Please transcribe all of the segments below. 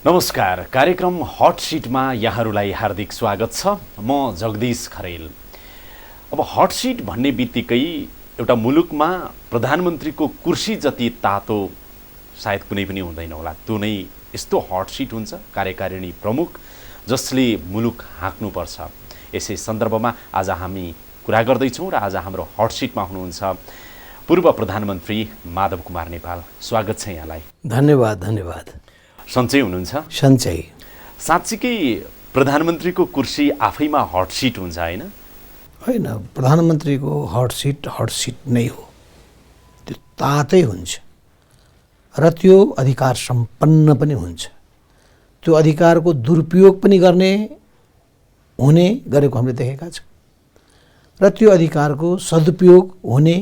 नमस्कार। कार्यक्रम हट सिटमा यहाँहरूलाई हार्दिक स्वागत छ। म जगदीश खरेल। अब हट सिट भन्ने बित्तिकै एउटा मुलुकमा प्रधानमन्त्रीको कुर्सी जति तातो सायद कुनै पनि हुँदैन होला। त्यो नै यस्तो हट सिट हुन्छ, कार्यकारिणी प्रमुख जसले मुलुक हाँक्नुपर्छ। यसै सन्दर्भमा आज हामी कुरा गर्दैछौँ र आज हाम्रो हट सिटमा हुनुहुन्छ पूर्व प्रधानमन्त्री माधव कुमार नेपाल। स्वागत छ यहाँलाई। धन्यवाद धन्यवाद। सन्चै हुनुहुन्छ? सन्चै। साँच्चीकै प्रधानमन्त्रीको कुर्सी आफैमा हट सिट हुन्छ होइन? होइन, प्रधानमन्त्रीको हट सिट नै हो। त्यो तातै हुन्छ र त्यो अधिकार सम्पन्न पनि हुन्छ। त्यो अधिकारको दुरुपयोग पनि गरेको हामीले देखेका छौँ र त्यो अधिकारको सदुपयोग हुने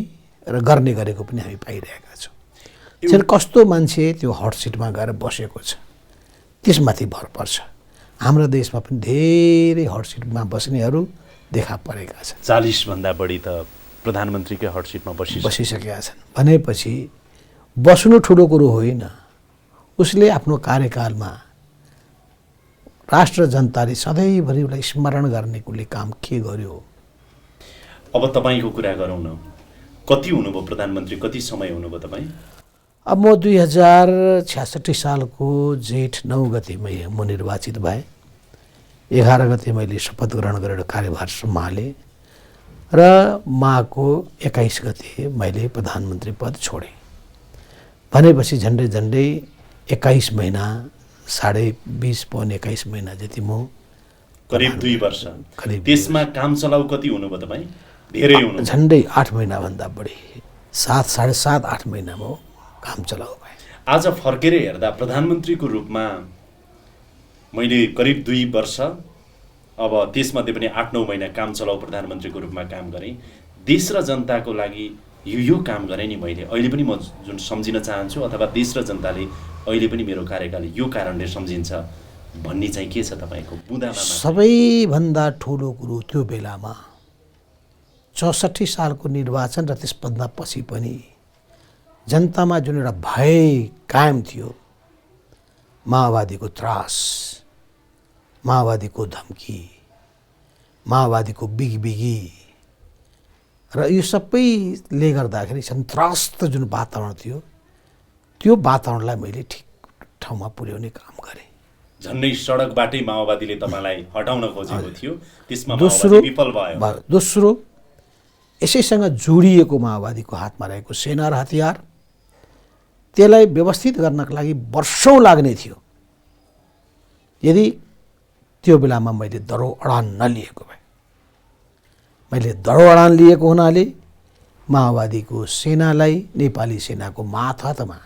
र गर्ने गरेको पनि हामी पाइरहेका छौँ। चाहिँ कस्तो मान्छे त्यो हट सिटमा गएर बसेको छ त्यसमाथि भर पर्छ। हाम्रो देशमा पनि धेरै हट सिटमा बस्नेहरू देखा परेका छन्। 40 भन्दा बढी त प्रधानमन्त्रीकै हट सिटमा बसिसकेका छन्। भनेपछि बस्नु ठुलो कुरो होइन, उसले आफ्नो कार्यकालमा राष्ट्र जनताले सधैँभरि उसलाई स्मरण गर्ने उसले काम के गर्यो। अब तपाईँको कुरा गरौँ न। कति हुनुभयो प्रधानमन्त्री? कति समय हुनुभयो तपाईँ? अब म 2066 सालको जेठ 9 गते म निर्वाचित भएँ। 11 गते मैले शपथ ग्रहण गरेर कार्यभार सम्हालेँ र माघको 21 गते मैले प्रधानमन्त्री पद छोडेँ। भनेपछि झन्डै 21 महिना, 20.5 पौन 21 महिना जति म करिब 2 वर्ष। त्यसमा काम चलाउ कति हुनुभयो तपाईँ? धेरै हुनु। झन्डै 8 महिनाभन्दा बढी, 7.5-8 महिना म काम चलाउ भए। आज फर्केर हेर्दा प्रधानमन्त्रीको रूपमा मैले करिब 2 वर्ष, अब त्यसमध्ये पनि 8-9 महिना काम चलाउ प्रधानमन्त्रीको रूपमा काम गरेँ। देश र जनताको लागि यो काम गरेँ नि मैले, अहिले पनि म जुन सम्झिन चाहन्छु अथवा देश र जनताले अहिले पनि मेरो कार्यकाल यो कारणले सम्झिन्छ भन्ने चाहिँ के छ तपाईँको बुँदामा? सबैभन्दा ठुलो कुरो त्यो बेलामा 64 सालको निर्वाचन र त्यसभन्दा पछि पनि जनतामा जुन एउटा भय कायम थियो, माओवादीको त्रास, माओवादीको धम्की, माओवादीको बिगबिगी र यो सबैले गर्दाखेरि सन्त्रस्त जुन वातावरण थियो, त्यो वातावरणलाई मैले ठिक ठाउँमा पुर्याउने काम गरेँ। झन्डै सडकबाटै माओवादीले तपाईँलाई हटाउन खोजेको थियो, त्यसमा माओवादी विफल भयो। दोस्रो, यसैसँग जोडिएको माओवादीको हातमा रहेको सेना र हतियार, त्यसलाई व्यवस्थित गर्नका लागि वर्षौँ लाग्ने थियो यदि त्यो बेलामा मैले दरो अडान नलिएको भए। मैले दरो अडान लिएको हुनाले माओवादीको सेनालाई नेपाली सेनाको मातहतमा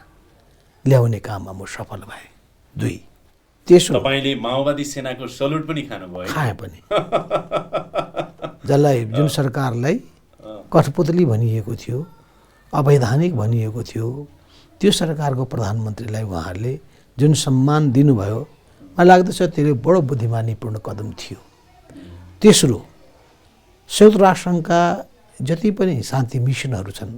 ल्याउने काममा म सफल भएँ। 2, त्यसो तपाईँले माओवादी सेनाको सल्युट पनि खानुभयो? खाएँ पनि। जसलाई जुन सरकारलाई कठपुतली भनिएको थियो, अवैधानिक भनिएको थियो, त्यो सरकारको प्रधानमन्त्रीलाई उहाँहरूले जुन सम्मान दिनुभयो, मलाई लाग्दछ त्यो बडो बुद्धिमानीपूर्ण कदम थियो। तेस्रो, संयुक्त राष्ट्रसङ्घका जति पनि शान्ति मिसनहरू छन्,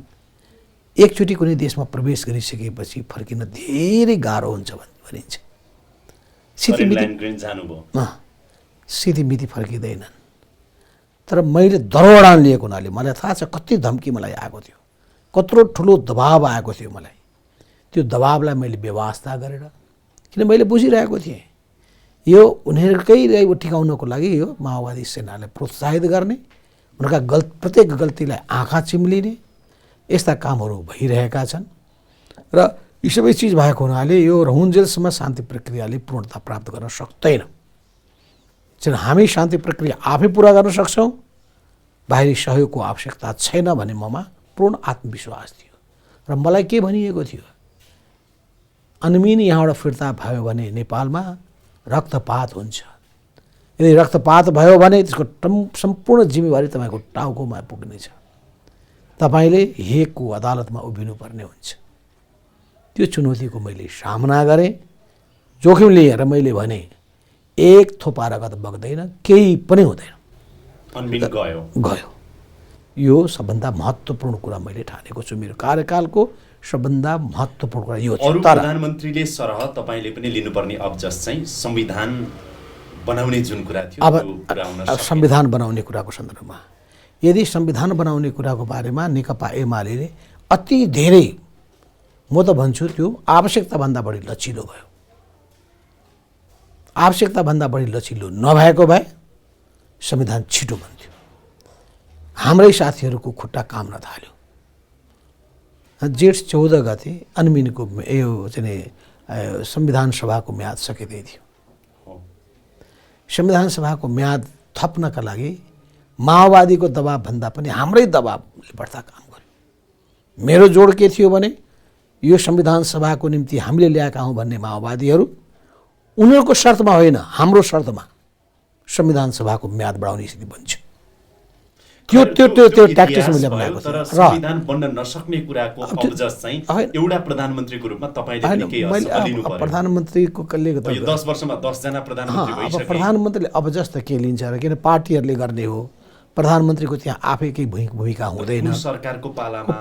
एकचोटि कुनै देशमा प्रवेश गरिसकेपछि फर्किन धेरै गाह्रो हुन्छ भनिन्छ। सितिमिति फर्किँदैनन्। तर मैले दरोडान लिएको हुनाले मलाई थाहा छ कति धम्की मलाई आएको थियो, कत्रो ठुलो दबाब आएको थियो मलाई। त्यो दबाबलाई मैले व्यवस्था गरेर, किन मैले बुझिरहेको थिएँ यो उनीहरूकै ठिकाउनको लागि यो माओवादी सेनालाई प्रोत्साहित गर्ने, उनका प्रत्येक गल्तीलाई आँखा चिम्लिने यस्ता कामहरू भइरहेका छन् र यी सबै चिज भएको हुनाले यो रहन्जेलसम्म शान्ति प्रक्रियाले पूर्णता प्राप्त गर्न सक्दैन। चाहिँ हामी शान्ति प्रक्रिया आफै पुरा गर्न सक्छौँ, बाहिरी सहयोगको आवश्यकता छैन भन्ने ममा पूर्ण आत्मविश्वास थियो। र मलाई के भनिएको थियो, अनमिन यहाँबाट फिर्ता भयो भने नेपालमा रक्तपात हुन्छ। यदि रक्तपात भयो भने त्यसको सम्पूर्ण जिम्मेवारी तपाईँको टाउकोमा पुग्नेछ। तपाईँले हेगको अदालतमा उभिनुपर्ने हुन्छ। त्यो चुनौतीको मैले सामना गरेँ, जोखिम लिएर मैले भने एक थोपा रगत बग्दैन, केही पनि हुँदैन। गयो। यो सबभन्दा महत्त्वपूर्ण कुरा मैले ठानेको छु मेरो कार्यकालको सबभन्दा महत्त्वपूर्ण कुरा यो अरू छ। तर प्रधानमन्त्रीले सरह तपाईँले पनि लिनुपर्ने अब्जस चाहिँ संविधान बनाउने जुन कुरा थियो अब त्यो कुरा हुन सक्यो। संविधान बनाउने कुराको सन्दर्भमा यदि संविधान बनाउने कुराको बारेमा नेकपा एमाले अति धेरै, म त भन्छु त्यो आवश्यकताभन्दा बढी लचिलो भयो। आवश्यकताभन्दा बढी लचिलो नभएको भए संविधान छिटो बन्थ्यो। हाम्रै साथीहरूको खुट्टा काम्न थाल्यो। जेठ 14 गते अन्मिनको यो चाहिँ संविधान सभाको म्याद सकिँदै थियो। संविधान सभाको म्याद थप्नका लागि माओवादीको दबाबभन्दा पनि हाम्रै दबाबले बढ्ता काम गर्यो। मेरो जोड के थियो भने यो संविधान सभाको निम्ति हामीले ल्याएका हौँ भन्ने माओवादीहरू उनीहरूको शर्तमा होइन, हाम्रो शर्तमा संविधान सभाको म्याद बढाउने स्थिति बन्छ। त्यो त्यो त्यो त्यो ट्याक्टिक्स मैले बनाएको तर थिएँ। संविधान बन्न नसक्ने कुराको अब्जस चाहिँ एउटा प्रधानमन्त्रीको रूपमा तपाईँले पनि केही मैले लिनु पर्यो। प्रधानमन्त्रीको कहिले यो 10 वर्षमा 10 जना प्रधानमन्त्री अब भइसके। प्रधानमन्त्रीले अब्जस त के लिन्छ र, किन पार्टीहरूले गर्ने हो। प्रधानमन्त्रीको त्यहाँ आफै केही भूमिका हुँदैन। कुन सरकारको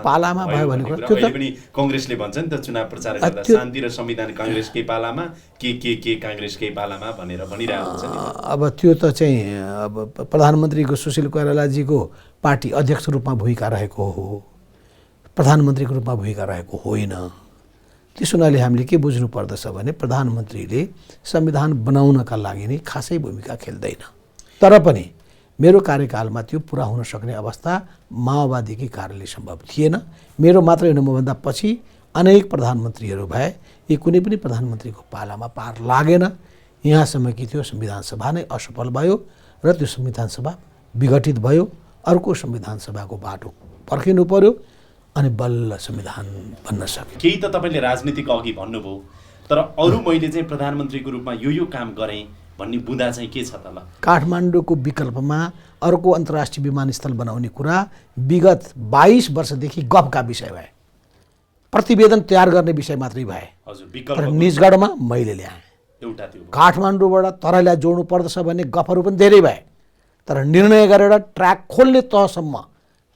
पालामा भयो भने कुरा त्यो त अहिले पनि कांग्रेसले भन्छ नि त चुनाव प्रचार गर्दा शान्ति र संविधान कांग्रेसकै पालामा के कांग्रेसकै पालामा भनेर भनिरहेको हुन्छ नि। अब त्यो त चाहिँ अब प्रधानमन्त्रीको सुशील कोइरालाजीको पार्टी अध्यक्ष रूपमा भूमिका रहेको हो, प्रधानमन्त्रीको रूपमा भूमिका रहेको होइन। त्यस हुनाले हामीले के बुझ्नु पर्दछ भने प्रधानमन्त्रीले संविधान बनाउनका लागि नै खासै भूमिका खेल्दैन। तर पनि मेरो कार्यकालमा त्यो पुरा हुन सक्ने अवस्था माओवादीकै कारणले सम्भव थिएन। मेरो मात्रै होइन, मभन्दा पछि अनेक प्रधानमन्त्रीहरू भए, यी कुनै पनि प्रधानमन्त्रीको पालामा पार लागेन। यहाँसम्म कि त्यो संविधान सभा नै असफल भयो र त्यो संविधान सभा विघटित भयो। अर्को संविधान सभाको बाटो पर्खिनु पर्यो अनि बल्ल संविधान बन्न सक्यो। केही त तपाईँले राजनीतिक अघि भन्नुभयो, तर अरू मैले चाहिँ प्रधानमन्त्रीको रूपमा यो काम गरेँ भन्ने बुँदा चाहिँ के छ त ल? काठमाडौँको विकल्पमा अर्को अन्तर्राष्ट्रिय विमानस्थल बनाउने कुरा विगत 22 वर्षदेखि गफका विषय भए, प्रतिवेदन तयार गर्ने विषय मात्रै भए। हजुर, तर विकल्प निजगढमा मैले ल्याएँ। एउटा त्यो काठमाडौँबाट तराईलाई जोड्नु पर्दछ भन्ने गफहरू पनि धेरै भए, तर निर्णय गरेर ट्र्याक खोल्ने तहसम्म,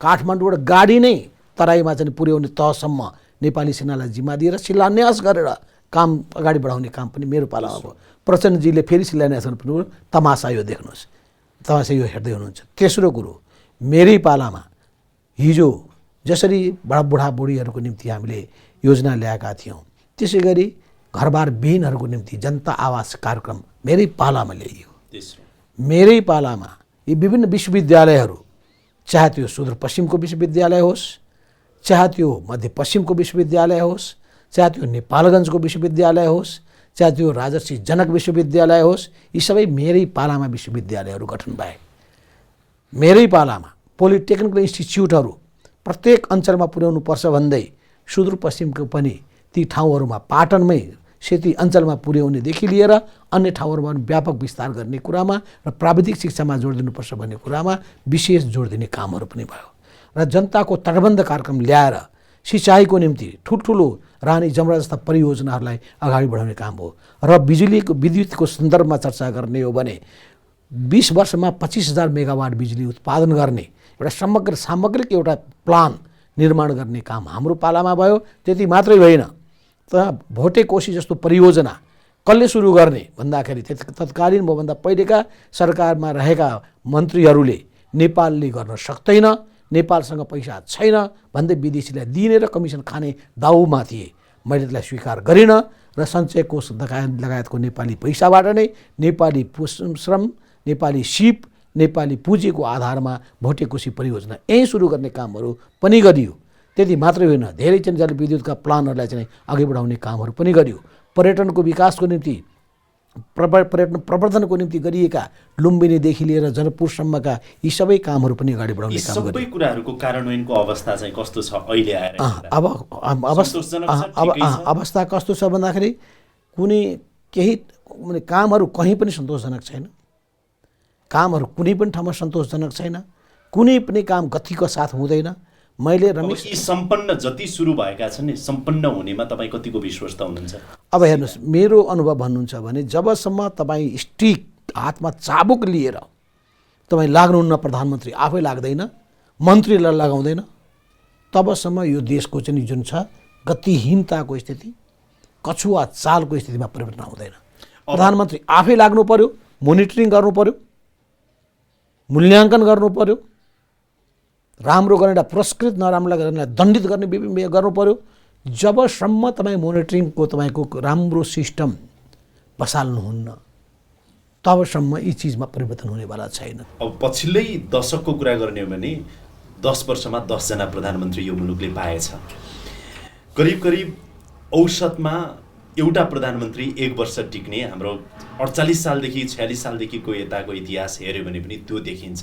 काठमाडौँबाट गाडी नै तराईमा चाहिँ पुर्याउने तहसम्म नेपाली सेनालाई जिम्मा दिएर शिलान्यास गरेर काम अगाडि बढाउने काम पनि मेरो पालामा भयो। प्रचण्डजीले फेरि शिलान्यास गर्नु पर्ने तमासा यो देख्नुहोस्, तमासा यो हेर्दै हुनुहुन्छ। तेस्रो कुरो, मेरै पालामा हिजो जसरी बुढाबुढीहरूको निम्ति हामीले योजना ल्याएका थियौँ, त्यसै गरी घरबार विहीनहरूको निम्ति जनता आवास कार्यक्रम मेरै पालामा ल्याइयो। मेरै पालामा यी विभिन्न विश्वविद्यालयहरू, चाहे त्यो सुदूरपश्चिमको विश्वविद्यालय होस्, चाहे त्यो मध्यपश्चिमको विश्वविद्यालय होस्, चाहे त्यो नेपालगञ्जको विश्वविद्यालय होस्, चाहे त्यो राजर्षि जनक विश्वविद्यालय होस्, यी सबै मेरै पालामा विश्वविद्यालयहरू गठन भए। मेरै पालामा पोलिटेक्निकल इन्स्टिच्युटहरू प्रत्येक अञ्चलमा पुर्याउनु पर्छ भन्दै सुदूरपश्चिमको पनि ती ठाउँहरूमा पाटनमै सेती अञ्चलमा पुर्याउनेदेखि लिएर अन्य ठाउँहरूमा व्यापक विस्तार गर्ने कुरामा र प्राविधिक शिक्षामा जोड दिनुपर्छ भन्ने कुरामा विशेष जोड दिने कामहरू पनि भयो। र जनताको तटबन्ध कार्यक्रम ल्याएर सिँचाइको निम्ति ठुल्ठुलो रानी जमरा जस्ता परियोजनाहरूलाई अगाडि बढाउने काम हो। र विद्युतको सन्दर्भमा चर्चा गर्ने हो भने 20 वर्षमा 25,000 मेगावाट बिजुली उत्पादन गर्ने एउटा सामग्रिक एउटा प्लान निर्माण गर्ने काम हाम्रो पालामा भयो। त्यति मात्रै होइन, त भोटे कोशी जस्तो परियोजना कसले सुरु गर्ने भन्दाखेरि तत्कालीन मभन्दा पहिलेका सरकारमा रहेका मन्त्रीहरूले नेपालले गर्न सक्दैन, नेपालसँग पैसा छैन भन्दै विदेशीलाई दिने र कमिसन खाने दाउमा थिए। मैले त्यसलाई स्वीकार गरिनँ र सञ्चय कोष लगायतको नेपाली पैसाबाट नै नेपाली श्रम, नेपाली सिप, नेपाली पुँजीको आधारमा भोटे कोशी परियोजना यहीँ सुरु गर्ने कामहरू पनि गरियो। त्यति मात्रै होइन, धेरै चाहिँ जलविद्युतका प्लानहरूलाई चाहिँ अघि बढाउने कामहरू पनि गरियो। पर्यटनको विकासको निम्ति, पर्यटन प्रवर्धनको निम्ति गरिएका लुम्बिनीदेखि लिएर जनकपुरसम्मका यी सबै कामहरू पनि अगाडि बढाउने काम गरियो। सबै कुराहरूको कार्यान्वयनको अवस्था चाहिँ कस्तो छ अहिले आएर? अवस्था कस्तो छ भन्दाखेरि कुनै केही कामहरू कहीँ पनि सन्तोषजनक छैन। कामहरू कुनै पनि ठाउँमा सन्तोषजनक छैन। कुनै पनि काम गतिको साथ हुँदैन। मैले रमेश, यी सम्पन्न जति सुरु भएका छन् नि, सम्पन्न हुनेमा तपाईँ कतिको विश्वस्त हुनुहुन्छ? अब हेर्नुहोस्, मेरो अनुभव भन्नुहुन्छ भने जबसम्म तपाईँ स्टिक हातमा चाबुक लिएर तपाईँ लाग्नुहुन्न, प्रधानमन्त्री आफै लाग्दैन, मन्त्रीलाई लगाउँदैन, तबसम्म यो देशको चाहिँ जुन छ गतिहीनताको स्थिति, कछुवा चालको स्थितिमा परिवर्तन हुँदैन। प्रधानमन्त्री आफै लाग्नु पर्यो, मोनिटरिङ गर्नु पर्यो, मूल्याङ्कन गर्नु पर्यो, राम्रो गर्नेलाई पुरस्कृत, नराम्रोलाई गर्नेलाई दण्डित गर्ने गर्नु पर्यो। जबसम्म तपाईँ मोनिटरिङको तपाईँको राम्रो सिस्टम बसाल्नुहुन्न तबसम्म यी चिजमा परिवर्तन हुनेवाला छैन। अब पछिल्लै दशकको कुरा गर्ने हो भने 10 वर्षमा 10 जना प्रधानमन्त्री यो मुलुकले पाएछ। करिब करिब औसतमा एउटा प्रधानमन्त्री 1 वर्ष टिक्ने हाम्रो 48 सालदेखि 46 सालदेखिको यताको इतिहास हेऱ्यो भने पनि त्यो देखिन्छ।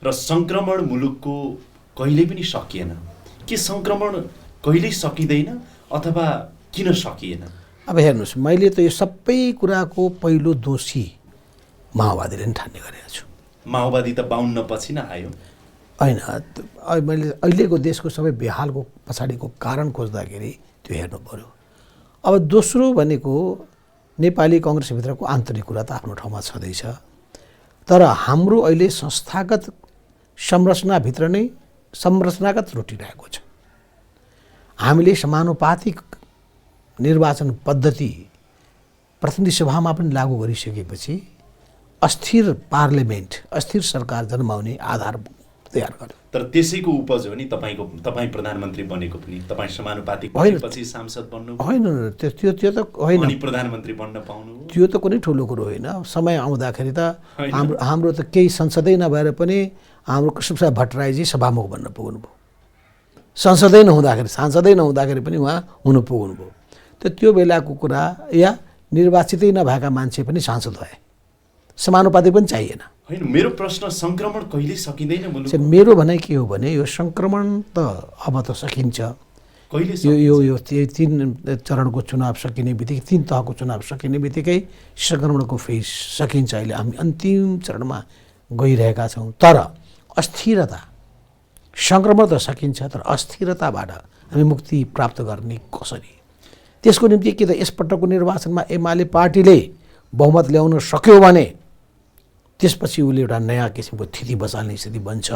र सङ्क्रमण मुलुकको कहिले पनि सकिएन। के सङ्क्रमण कहिल्यै सकिँदैन अथवा किन सकिएन? अब हेर्नुहोस्, मैले त यो सबै कुराको पहिलो दोषी माओवादीले नै ठान्ने गरेको छु। माओवादी त 52 पछि न आयो होइन। मैले अहिलेको देशको सबै बेहालको पछाडिको कारण खोज्दाखेरि त्यो हेर्नु पर्यो। अब दोस्रो भनेको नेपाली कङ्ग्रेसभित्रको आन्तरिक कुरा त आफ्नो ठाउँमा छँदैछ, तर हाम्रो अहिले संस्थागत संरचनाभित्र नै संरचनागत रोटिरहेको छ। हामीले समानुपातिक निर्वाचन पद्धति प्रतिनिधि सभामा पनि लागू गरिसकेपछि अस्थिर पार्लियामेन्ट, अस्थिर सरकार जन्माउने आधार तयार गर्यो। तर त्यसैको उपज हो नि तपाईँ प्रधानमन्त्री बनेको पनि। तपाईँ समानुपातिक पछि सांसद बन्नु होइन, त्यो त होइन, अनि प्रधानमन्त्री बन्न पाउनु त्यो त कुनै ठुलो कुरो होइन। समय आउँदाखेरि त हाम्रो त केही संसदै नभएर पनि हाम्रो कृष्णप्रसाद भट्टराईजी सभामुख बन्न पुग्नुभयो। संसदै नहुँदाखेरि, सांसदै नहुँदाखेरि पनि उहाँ हुनु पुग्नुभयो। त्यो बेलाको कुरा, या निर्वाचितै नभएका मान्छे पनि सांसद भए, समानुपातिक पनि चाहिएन। होइन, मेरो प्रश्न सङ्क्रमण कहिले सकिँदैन मुलुकको? मेरो भनाइ के हो भने यो सङ्क्रमण त अब त सकिन्छ। कहिले यो 3 चरणको चुनाव सकिने बित्तिकै, 3 तहको चुनाव सकिने बित्तिकै सङ्क्रमणको फेज सकिन्छ। अहिले हामी अन्तिम चरणमा गइरहेका छौँ। तर अस्थिरता, सङ्क्रमण त सकिन्छ, तर अस्थिरताबाट हामी मुक्ति प्राप्त गर्ने कसरी? त्यसको निम्ति के त यसपटकको निर्वाचनमा एमाले पार्टीले बहुमत ल्याउन सक्यो भने त्यसपछि उसले एउटा नयाँ किसिमको स्थिति बचाल्ने स्थिति बन्छ।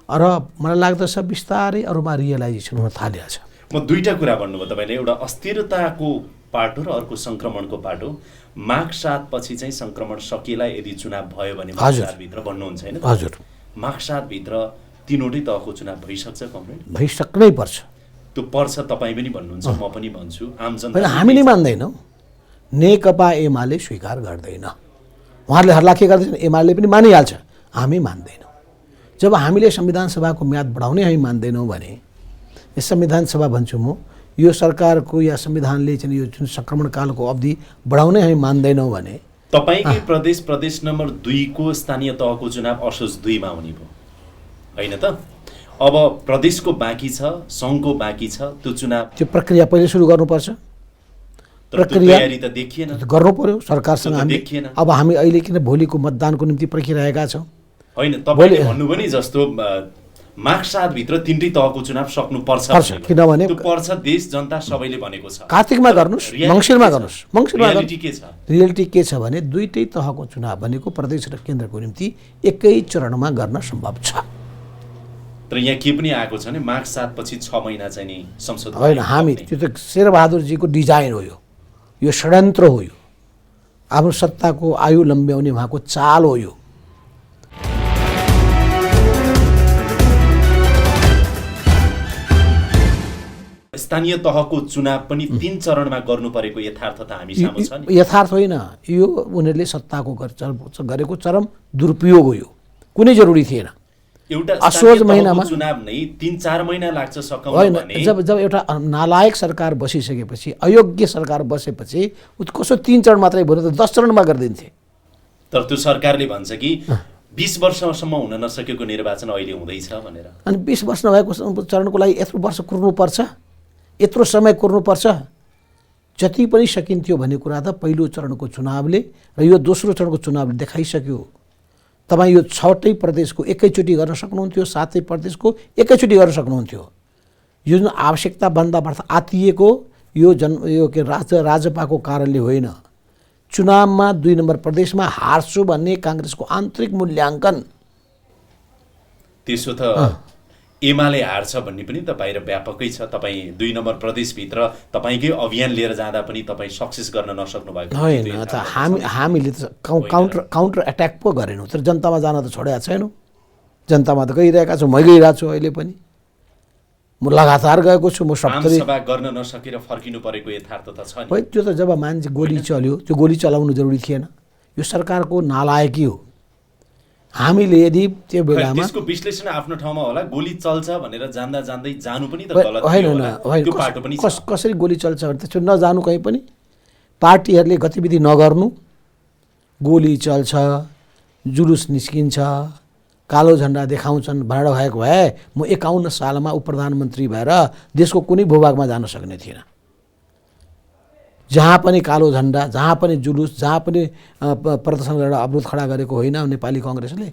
र मलाई लाग्दछ बिस्तारै अरूमा रियलाइजेसन हुन थालेको छ। म दुईटा कुरा भन्नुभयो तपाईँले, एउटा अस्थिरताको पाटो र अर्को सङ्क्रमणको पाटो। माघ 7 पछि चाहिँ सङ्क्रमण सकिएला यदि चुनाव भयो भने माघ 7 भित्र भन्नुहुन्छ होइन? हजुर, माघ 7 भित्र 3वटै तहको चुनाव भइसक्छ कमरेड? भइसक्नै पर्छ। त्यो पर्छ, तपाईँ पनि भन्नुहुन्छ, म पनि भन्छु, आम जनता होइन, हामी नै मान्दैनौँ। नेकपा एमाले स्वीकार गर्दैन। उहाँहरूले हल्ला के गर्दैछन्? एमाले पनि मानिहाल्छ, हामी मान्दैनौँ। जब हामीले संविधान सभाको म्याद बढाउने हामी मान्दैनौँ भने, यो संविधान सभा भन्छु म, यो सरकारको या संविधानले चाहिँ यो जुन सङ्क्रमणकालको अवधि बढाउने हामी मान्दैनौँ भने, तपाईँकै प्रदेश नम्बर 2 को स्थानीय तहको चुनाव असोज 2 मा हुने भयो होइन त? अब प्रदेशको बाँकी छ, सङ्घको बाँकी छ, त्यो चुनाव, त्यो प्रक्रिया पहिले सुरु गर्नुपर्छ। प्रक्रिया तयारी त देखिएन, गर्नु पर्यो सरकारसँग। देखिएन। अब हामी अहिले किन भोलिको मतदानको निम्ति पर्खिरहेका छौँ? होइन, तपाईँले भन्नुभयो नि जस्तो माघ 7 भित्र 3टै तहको चुनाव सक्नुपर्छ, किनभने त्यो पर्छ, देश जनता सबैले भनेको छ। कार्तिकमा गर्नुहोस्, मङ्सिरमा गर्नुहोस्। रियालिटी के छ? रियालिटी के छ भने 2टै तहको चुनाव भनेको प्रदेश र केन्द्रको निम्ति एकै चरणमा गर्न सम्भव छ। तर यहाँ के पनि आएको छ भने माघ 7 पछि 6 महिना चाहिँ नि संसद होइन, हामी त्यो त शेरबहादुरजीको डिजाइन हो, यो षड्यन्त्र हो, यो आफ्नो सत्ताको आयु लम्ब्याउने उहाँको चाल हो। यो स्थानीय तहको चुनाव पनि 3 चरणमा गर्नु परेको यथार्थता हामी सामु छ नि। यथार्थ होइन, यो उनीहरूले सत्ताको गरेको चरम दुरुपयोग हो। यो कुनै जरुरी थिएन। एउटा असोज महिनामा चुनाव नै 3-4 महिना लाग्छ सकाउन भने। जब एउटा नालायक सरकार बसिसकेपछि, अयोग्य सरकार बसेपछि कसो 3 चरण मात्रै भयो त 10 चरणमा गरिदिन्थे। तर त्यो सरकारले भन्छ कि 20 वर्षसम्म हुन नसकेको निर्वाचन अहिले हुँदैछ भनेर। अनि 20 वर्ष नभएको चरणको लागि यत्रो वर्ष कुर्नुपर्छ, यत्रो समय कुर्नुपर्छ? जति पनि सकिन्थ्यो भन्ने कुरा त पहिलो चरणको चुनावले र यो दोस्रो चरणको चुनावले देखाइसक्यो। तपाईँ यो 6टै प्रदेशको एकैचोटि गर्न सक्नुहुन्थ्यो, 7 प्रदेशको एकैचोटि गर्न सक्नुहुन्थ्यो। यो जुन आवश्यकता भन्दा आतिएको यो के राजपाको कारणले होइन। चुनावमा 2 नम्बर प्रदेशमा हार्छु भन्ने काङ्ग्रेसको आन्तरिक मूल्याङ्कन। त्यसो त एमाले हार्छ भन्ने पनि त बाहिर व्यापकै छ। तपाईँ 2 नम्बर प्रदेशभित्र तपाईँकै अभियान लिएर जाँदा पनि तपाईँ सक्सेस गर्न नसक्नु भएको होइन त हामीले त काउन्टर एट्याक पो गरेनौँ, तर जनतामा जान त छोडेका छैनौँ। जनतामा त गइरहेका छौँ, मै गइरहेको छु अहिले पनि, म लगातार गएको छु। म सप्तरी सभा गर्न नसकेर फर्किनु परेको यथार्थता छ नि। होइन, त्यो त जब मान्छे गोली चल्यो, त्यो गोली चलाउनु जरुरी थिएन। यो सरकारको नालायकी हो। हामीले यदि त्यो बेलामा त्यसको विश्लेषण आफ्नो ठाउँमा होला। गोली चल्छ भनेर जान्दा जान्दै जानु पनि त गलत थियो होला। त्यो बाटो पनि कसरी गोली चल्छ भने त्यसो नजानु, कहीँ पनि पार्टीहरूले गतिविधि नगर्नु, गोली चल्छ, जुलुस निस्किन्छ, कालो झन्डा देखाउँछन्, भाँडो भएको भए म 51 सालमा उप प्रधानमन्त्री भएर देशको कुनै भूभागमा जान सक्ने थिइनँ। जहाँ पनि कालो झन्डा, जहाँ पनि जुलुस, जहाँ पनि प्रदर्शन गरेर अवरोध खडा गरेको होइन नेपाली कङ्ग्रेसले।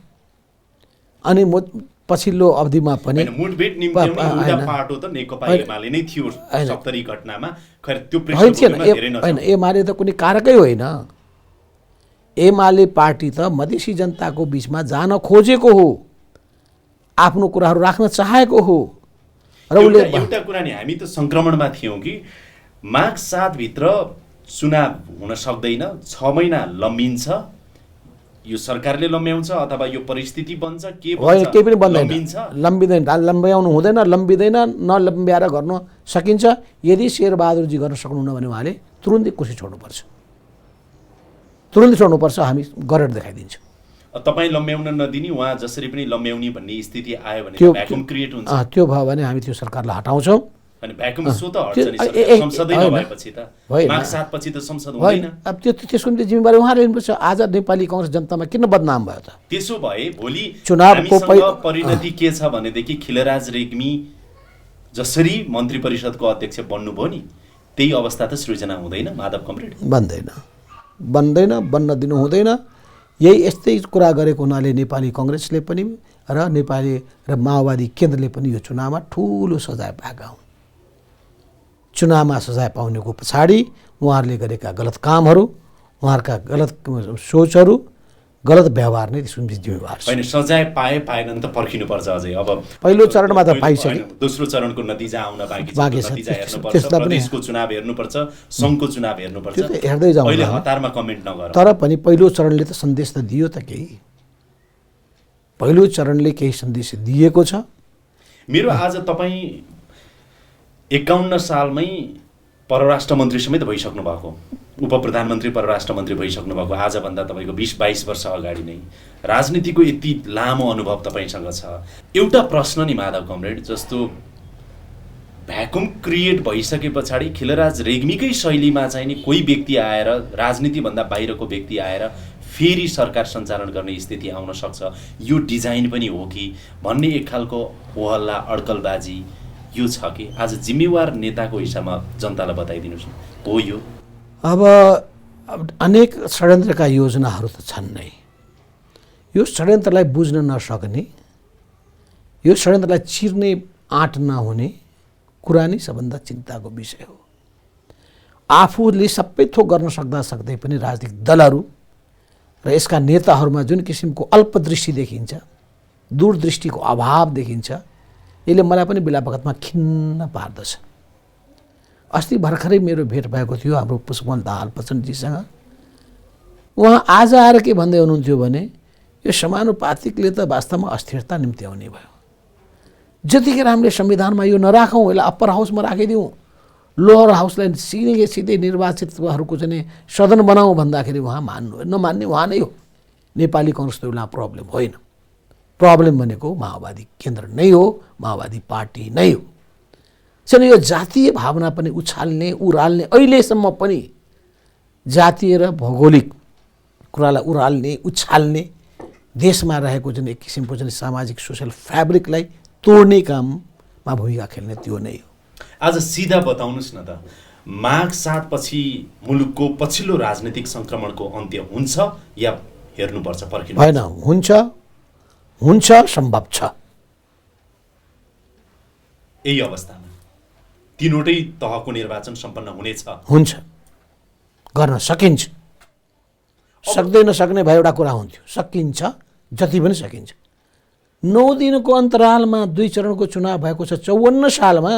अनि म पछिल्लो अवधिमा पनि मुठभेड निम्त्याउने एउटा पाटो त नेकपा एमाले नै थियो 70 घटनामा। खैर त्यो होइन, एमाले त कुनै कारकै होइन। एमाले पार्टी त मधेसी जनताको बिचमा जान खोजेको हो, आफ्नो कुराहरू राख्न चाहेको हो। र उसले एउटा कुरा नि, हामी त सङ्क्रमणमा थियौँ कि माघ 7 भित्र चुनाव हुन सक्दैन, 6 महिना लम्बिन्छ, यो सरकारले लम्ब्याउँछ अथवा यो परिस्थिति बन्छ, के बन्छ, केही पनि बन्दैन, लम्बिँदैन, लम्ब्याउनु हुँदैन, लम्बिँदैन, नलम्ब्याएर गर्न सकिन्छ। यदि शेरबहादुरजी गर्न सक्नुहुन्न भने उहाँले तुरुन्तै कुर्सी छोड्नुपर्छ, तुरुन्तै छोड्नुपर्छ। हामी गरेर देखाइदिन्छौँ। तपाईँ लम्ब्याउन नदिने, उहाँ जसरी पनि लम्ब्याउने भन्ने स्थिति आयो भने भ्याकुम क्रिएट हुन्छ। त्यो भयो भने हामी त्यो सरकारलाई हटाउँछौँ। अनि भ्याकुम सो त हट्छ नि, संसदै नभएपछि त माघ 7 पछि त संसद हुँदैन। अब त्यसको निम्ति जिम्मेवारी उहाँले लिनुपर्छ। आज नेपाली कङ्ग्रेस जनतामा किन बदनाम भयो त? त्यसो भए भोलि चुनावको परिणति के छ भनेदेखि खिलराज रेग्मी जसरी मन्त्री परिषदको अध्यक्ष बन्नुभयो नि, त्यही अवस्था त सृजना हुँदैन माधव कमरेड? बन्दैन, बन्न दिनु हुँदैन। यही यस्तै कुरा गरेको हुनाले नेपाली कङ्ग्रेसले पनि र नेपाली र माओवादी केन्द्रले पनि यो चुनावमा ठुलो सजाय पाएका हुन्। चुनावमा सजाय पाउनेको पछाडि उहाँहरूले गरेका गलत कामहरू, उहाँहरूका गलत सोचहरू, गलत व्यवहार नै त्यसको जिम्मेवार छ। होइन, सजाय पाएन त पर्खिनुपर्छ अझै। अब पहिलो चरणमा त पाइसक्यो, दोस्रो चरणको नतिजा आउन बाँकी छ। नतिजा हेर्नुपर्छ, प्रदेशको चुनाव हेर्नुपर्छ, सङ्घको चुनाव हेर्नुपर्छ। त्यो त हेर्दै जाउँ, अहिले हतारमा कमेन्ट नगर। तर पनि पहिलो चरणले त सन्देश त दियो त केही, पहिलो चरणले केही सन्देश दिएको छ। मेरो आज तपाईँ 51 सालमै परराष्ट्र मन्त्री समेत भइसक्नु भएको, उप प्रधानमन्त्री परराष्ट्र मन्त्री भइसक्नु भएको, आजभन्दा तपाईँको 20-22 वर्ष अगाडि नै राजनीतिको यति लामो अनुभव तपाईँसँग छ। एउटा प्रश्न नि माधव कमरेड, जस्तो भ्याकुम क्रिएट भइसके पछाडि खिलराज रेग्मीकै शैलीमा चाहिँ नि कोही व्यक्ति आएर, राजनीतिभन्दा बाहिरको व्यक्ति आएर फेरि सरकार सञ्चालन गर्ने स्थिति आउन सक्छ, यो डिजाइन पनि हो कि भन्ने एक खालको होहल्ला, अड्कलबाजी यो छ कि? आज जिम्मेवार नेताको हिसाबमा जनतालाई बताइदिनुहोस् न। हो यो अब अनेक षड्यन्त्रका योजनाहरू त छन् नै। यो षड्यन्त्रलाई बुझ्न नसक्ने, यो षड्यन्त्रलाई चिर्ने आँट नहुने कुरा नै सबभन्दा चिन्ताको विषय हो। आफूले सबै थोक गर्न सक्दै पनि राजनीतिक दलहरू र यसका नेताहरूमा जुन किसिमको अल्पदृष्टि देखिन्छ, दूरदृष्टिको अभाव देखिन्छ, यसले मलाई पनि बेला बखतमा खिन्न पार्दछ। अस्ति भर्खरै मेरो भेट भएको थियो हाम्रो पुष्पकमल दाहाल प्रचण्डजीसँग। उहाँ आज आएर के भन्दै हुनुहुन्थ्यो भने यो समानुपातिकले त वास्तवमा अस्थिरता निम्ति आउने भयो। जतिखेर हामीले संविधानमा यो नराखौँ, यसलाई अप्पर हाउसमा राखिदिउँ, लोअर हाउसलाई सिधै निर्वाचितहरूको चाहिँ सदन बनाऊ भन्दाखेरि उहाँ नमान्ने उहाँ नै हो। नेपाली कङ्ग्रेसको एउटा प्रब्लम होइन, प्रब्लम भनेको माओवादी केन्द्र नै हो, माओवादी पार्टी नै हो। छैन, यो जातीय भावना पनि उछाल्ने, उराल्ने, अहिलेसम्म पनि जातीय र भौगोलिक कुरालाई उराल्ने, उछाल्ने, देशमा रहेको जुन एक किसिमको जुन सामाजिक सोसल फ्याब्रिकलाई तोड्ने काममा भूमिका खेल्ने त्यो नै हो। आज सिधा बताउनुहोस् न त, माघ 7 पछि मुलुकको पछिल्लो राजनीतिक सङ्क्रमणको अन्त्य हुन्छ या हेर्नुपर्छ, पर्खिनु? होइन, हुन्छ, सम्भव छ। यही अवस्थामा तीनवटै तहको निर्वाचन सम्पन्न हुनेछ? हुन्छ, गर्न सकिन्छ। सक्दै नसक्ने भए एउटा कुरा हुन्थ्यो, सकिन्छ, जति पनि सकिन्छ। 9 दिनको अन्तरालमा 2 चरणको चुनाव भएको छ। 54 सालमा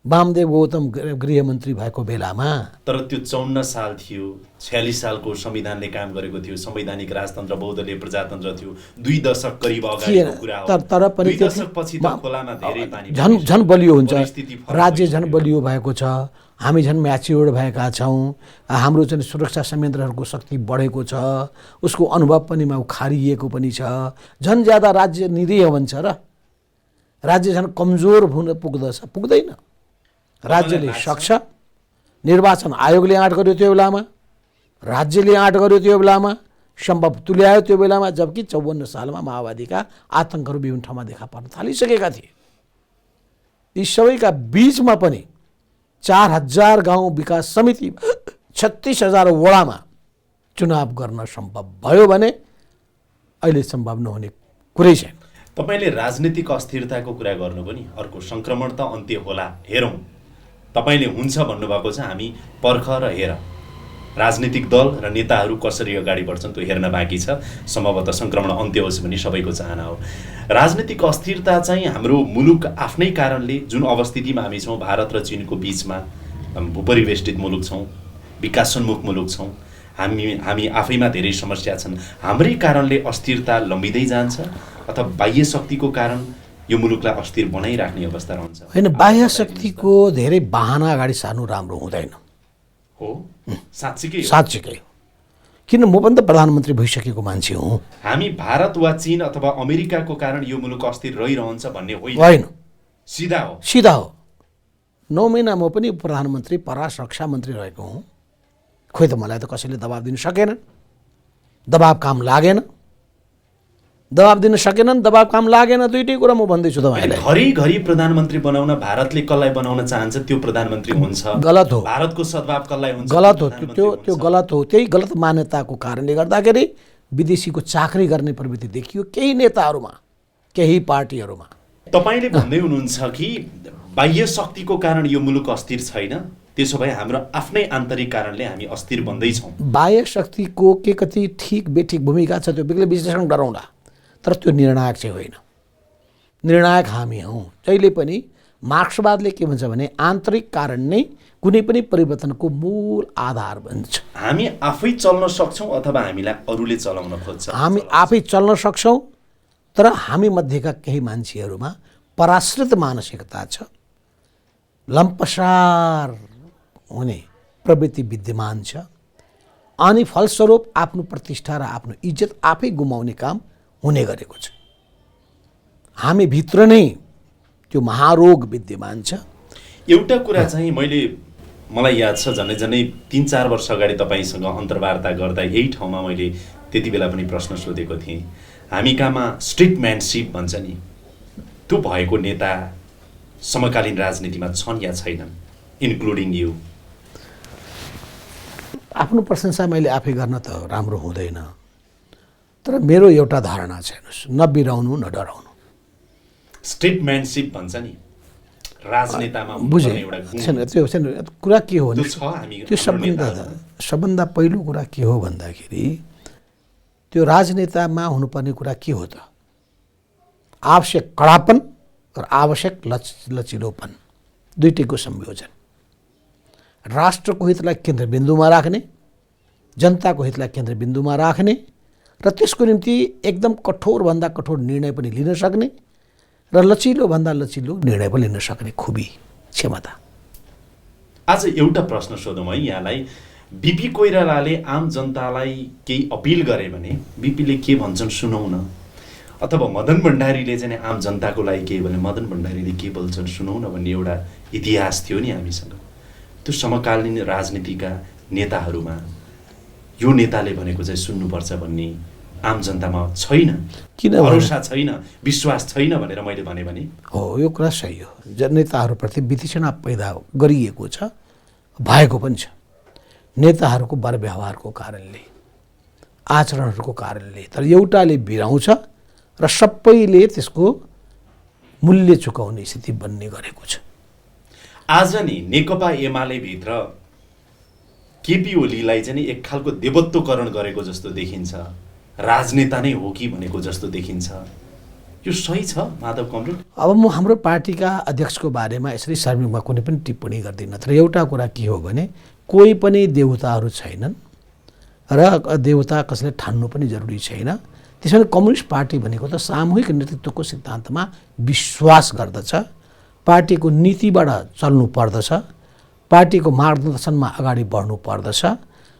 वामदेव गौतम गृहमन्त्री भएको बेलामा। तर त्यो 54 साल थियो, 46 सालको संविधानले काम गरेको थियो, संवैधानिक राजतन्त्र बहुदलीय प्रजातन्त्र थियो, 2 दशक करिब अगाडिको कुरा हो। तर पनि 2 दशकपछि त खोलामा धेरै पानी झन् बलियो हुन्छ, परिस्थिति फरक राज्य भइसक्यो। झन् बलियो भएको छ, हामी झन् म्याच्योर्ड भएका छौँ, हाम्रो चाहिँ सुरक्षा संयन्त्रहरूको शक्ति बढेको छ, उसको अनुभव पनि खारिएको पनि छ, झन् ज्यादा राज्य निरीह भन्छ र राज्य झन् कमजोर हुन पुग्दैन। राज्यले सक्छ, निर्वाचन आयोगले आँट गर्यो त्यो बेलामा, राज्यले आँट गर्यो त्यो बेलामा, सम्भव तुल्यायो त्यो बेलामा, जबकि 54 सालमा माओवादीका आतङ्कहरू विभिन्न ठाउँमा देखा पर्न थालिसकेका थिए। यी सबैका बीचमा पनि 4000 गाउँ विकास समिति 36,000 वडामा चुनाव गर्न सम्भव भयो भने अहिले सम्भव नहुने कुरै छैन। तपाईले राजनीतिक अस्थिरताको कुरा गर्नुभयो नि, अर्को संक्रमण त अन्त्य होला, हेरौँ। तपाईले हुन्छ भन्नुभएको छ, हामी पर्ख र हेर। राजनीतिक दल र नेताहरू कसरी अगाडि बढ्छन् त्यो हेर्न बाँकी छ। सम्भवतः संक्रमण अन्त्य होस् भन्ने सबैको चाहना हो। राजनीतिक अस्थिरता चाहिँ हाम्रो मुलुक आफ्नै कारणले, जुन अवस्थितिमा हामी छौँ, भारत र चीनको बिचमा भूपरिवेष्टित मुलुक छौँ, विकासोन्मुख मुलुक छौँ, हामी आफैमा धेरै समस्या छन्, हाम्रै कारणले अस्थिरता लम्बिँदै जान्छ अथवा बाह्य शक्तिको कारण यो मुलुकलाई अस्थिर बनाइराख्ने अवस्था रहन्छ? होइन, बाह्य शक्तिको धेरै बहाना अगाडि सार्नु राम्रो हुँदैन। हो, साँच्चीकै साँच्चीकै। किन, म पनि त प्रधानमन्त्री भइसकेको मान्छे हुँ। हामी भारत वा चीन अथवा अमेरिकाको कारण यो मुलुक अस्थिर रहिरहन्छ भन्ने होइन, सिधा हो। सिधा हो। 9 महिना म पनि प्रधानमन्त्री परराष्ट्र रक्षा मन्त्री रहेको हुँ। खोइ त मलाई त कसैले दबाब दिन सकेन, दबाब काम लागेन, दबाब दिन सकेनन्, दबाब काम लागेन। दुईटै कुरा म भन्दैछु तपाईँलाई। घरिघरि प्रधानमन्त्री बनाउन भारतले कसलाई बनाउन चाहन्छ त्यो प्रधानमन्त्री हुन्छ। गलत हो। भारतको सद्भाव कसलाई हुन्छ? गलत हो। त्यो गलत हो। त्यही गलत मान्यताको कारणले गर्दाखेरि विदेशीको चाकरी गर्ने प्रवृत्ति देखियो केही नेताहरूमा, केही पार्टीहरूमा। तपाईँले भन्दै हुनुहुन्छ कि बाह्य शक्तिको कारण यो मुलुक अस्थिर छैन, त्यसो भए हाम्रो आफ्नै आन्तरिक कारणले हामी अस्थिर बन्दैछौँ। बाह्य शक्तिको के कति ठिक बेठिक भूमिका छ त्यो बेग्लै विश्लेषण गरौँला, तर त्यो निर्णायक चाहिँ होइन। निर्णायक हामी हौँ। जहिले पनि मार्क्सवादले के भन्छ भने आन्तरिक कारण नै कुनै पनि परिवर्तनको मूल आधार बन्छ। हामी आफै चल्न सक्छौँ अथवा हामीलाई अरूले चलाउन खोज्छ? हामी आफै चल्न सक्छौँ, तर हामी मध्येका केही मान्छेहरूमा पराश्रित मानसिकता छ, लम्पसार हुने प्रवृत्ति विद्यमान छ, अनि फलस्वरूप आफ्नो प्रतिष्ठा र आफ्नो इज्जत आफै गुमाउने काम हुने गरेको छ। हामी भित्र नै त्यो महारोग विद्यमान छ। एउटा कुरा चाहिँ मलाई याद छ, झनै 3-4 वर्ष अगाडि तपाईँसँग अन्तर्वार्ता गर्दा यही ठाउँमा मैले त्यति बेला पनि प्रश्न सोधेको थिएँ, हामी कहाँमा स्ट्रिट म्यानसिप भन्छ नि, त्यो भएको नेता समकालीन राजनीतिमा छन् या छैनन्, इन्क्लुडिङ यु? आफ्नो प्रशंसा मैले आफै गर्न त राम्रो हुँदैन, तर मेरो एउटा धारणा छ, हेर्नुहोस्, न बिराउनु न डराउनु। स्ट्रिट म्यानसिप भन्छ नि राजनेतामा बुझेँ। एउटा त्यो कुरा के हो भने त्यो त्यो सबभन्दा पहिलो कुरा के हो भन्दाखेरि त्यो राजनेतामा हुनुपर्ने कुरा के हो त? आवश्यक कडापन र आवश्यक लचिलोपन, दुईटैको संयोजन। राष्ट्रको हितलाई केन्द्रबिन्दुमा राख्ने, जनताको हितलाई केन्द्रबिन्दुमा राख्ने र त्यसको निम्ति एकदम कठोरभन्दा कठोर निर्णय पनि लिन सक्ने र लचिलोभन्दा लचिलो निर्णय पनि लिन सक्ने खुबी, क्षमता। आज एउटा प्रश्न सोधौँ है यहाँलाई। बिपी कोइरालाले आम जनतालाई केही अपिल गरे भने बिपीले के भन्छन् सुनौ न, अथवा मदन भण्डारीले चाहिँ आम जनताको लागि के भने मदन भण्डारीले के बोल्छन् सुनौ न भन्ने एउटा इतिहास थियो नि हामीसँग। त्यो समकालीन राजनीतिका नेताहरूमा यो नेताले भनेको चाहिँ सुन्नुपर्छ भन्ने आम जनतामा छैन, किन भरोसा छैन, विश्वास छैन भनेर मैले भने हो। यो कुरा सही हो। नेताहरूप्रति वितृष्णा पैदा गरिएको छ, भएको पनि छ, नेताहरूको व्यवहारको कारणले, आचरणहरूको कारणले। तर एउटाले बिराउँछ र सबैले त्यसको मूल्य चुकाउने स्थिति बन्ने गरेको छ। आज नि नेकपा एमाले भित्र केपी ओलीलाई चाहिँ एक खालको देवत्वकरण गरेको जस्तो देखिन्छ, राजनेता नै हो कि भनेको जस्तो देखिन्छ। यो सही छ माधव कमरेड? अब म हाम्रो पार्टीका अध्यक्षको बारेमा यसरी सार्वजनिकमा कुनै पनि टिप्पणी गर्दिनँ, तर एउटा कुरा के हो भने कोही पनि देवताहरू छैनन् र देवता कसैले ठान्नु पनि जरुरी छैन। त्यसो भने कम्युनिस्ट पार्टी भनेको त सामूहिक नेतृत्वको सिद्धान्तमा विश्वास गर्दछ, पार्टीको नीतिबाट चल्नु पर्दछ, पार्टीको मार्गदर्शनमा अगाडि बढ्नु पर्दछ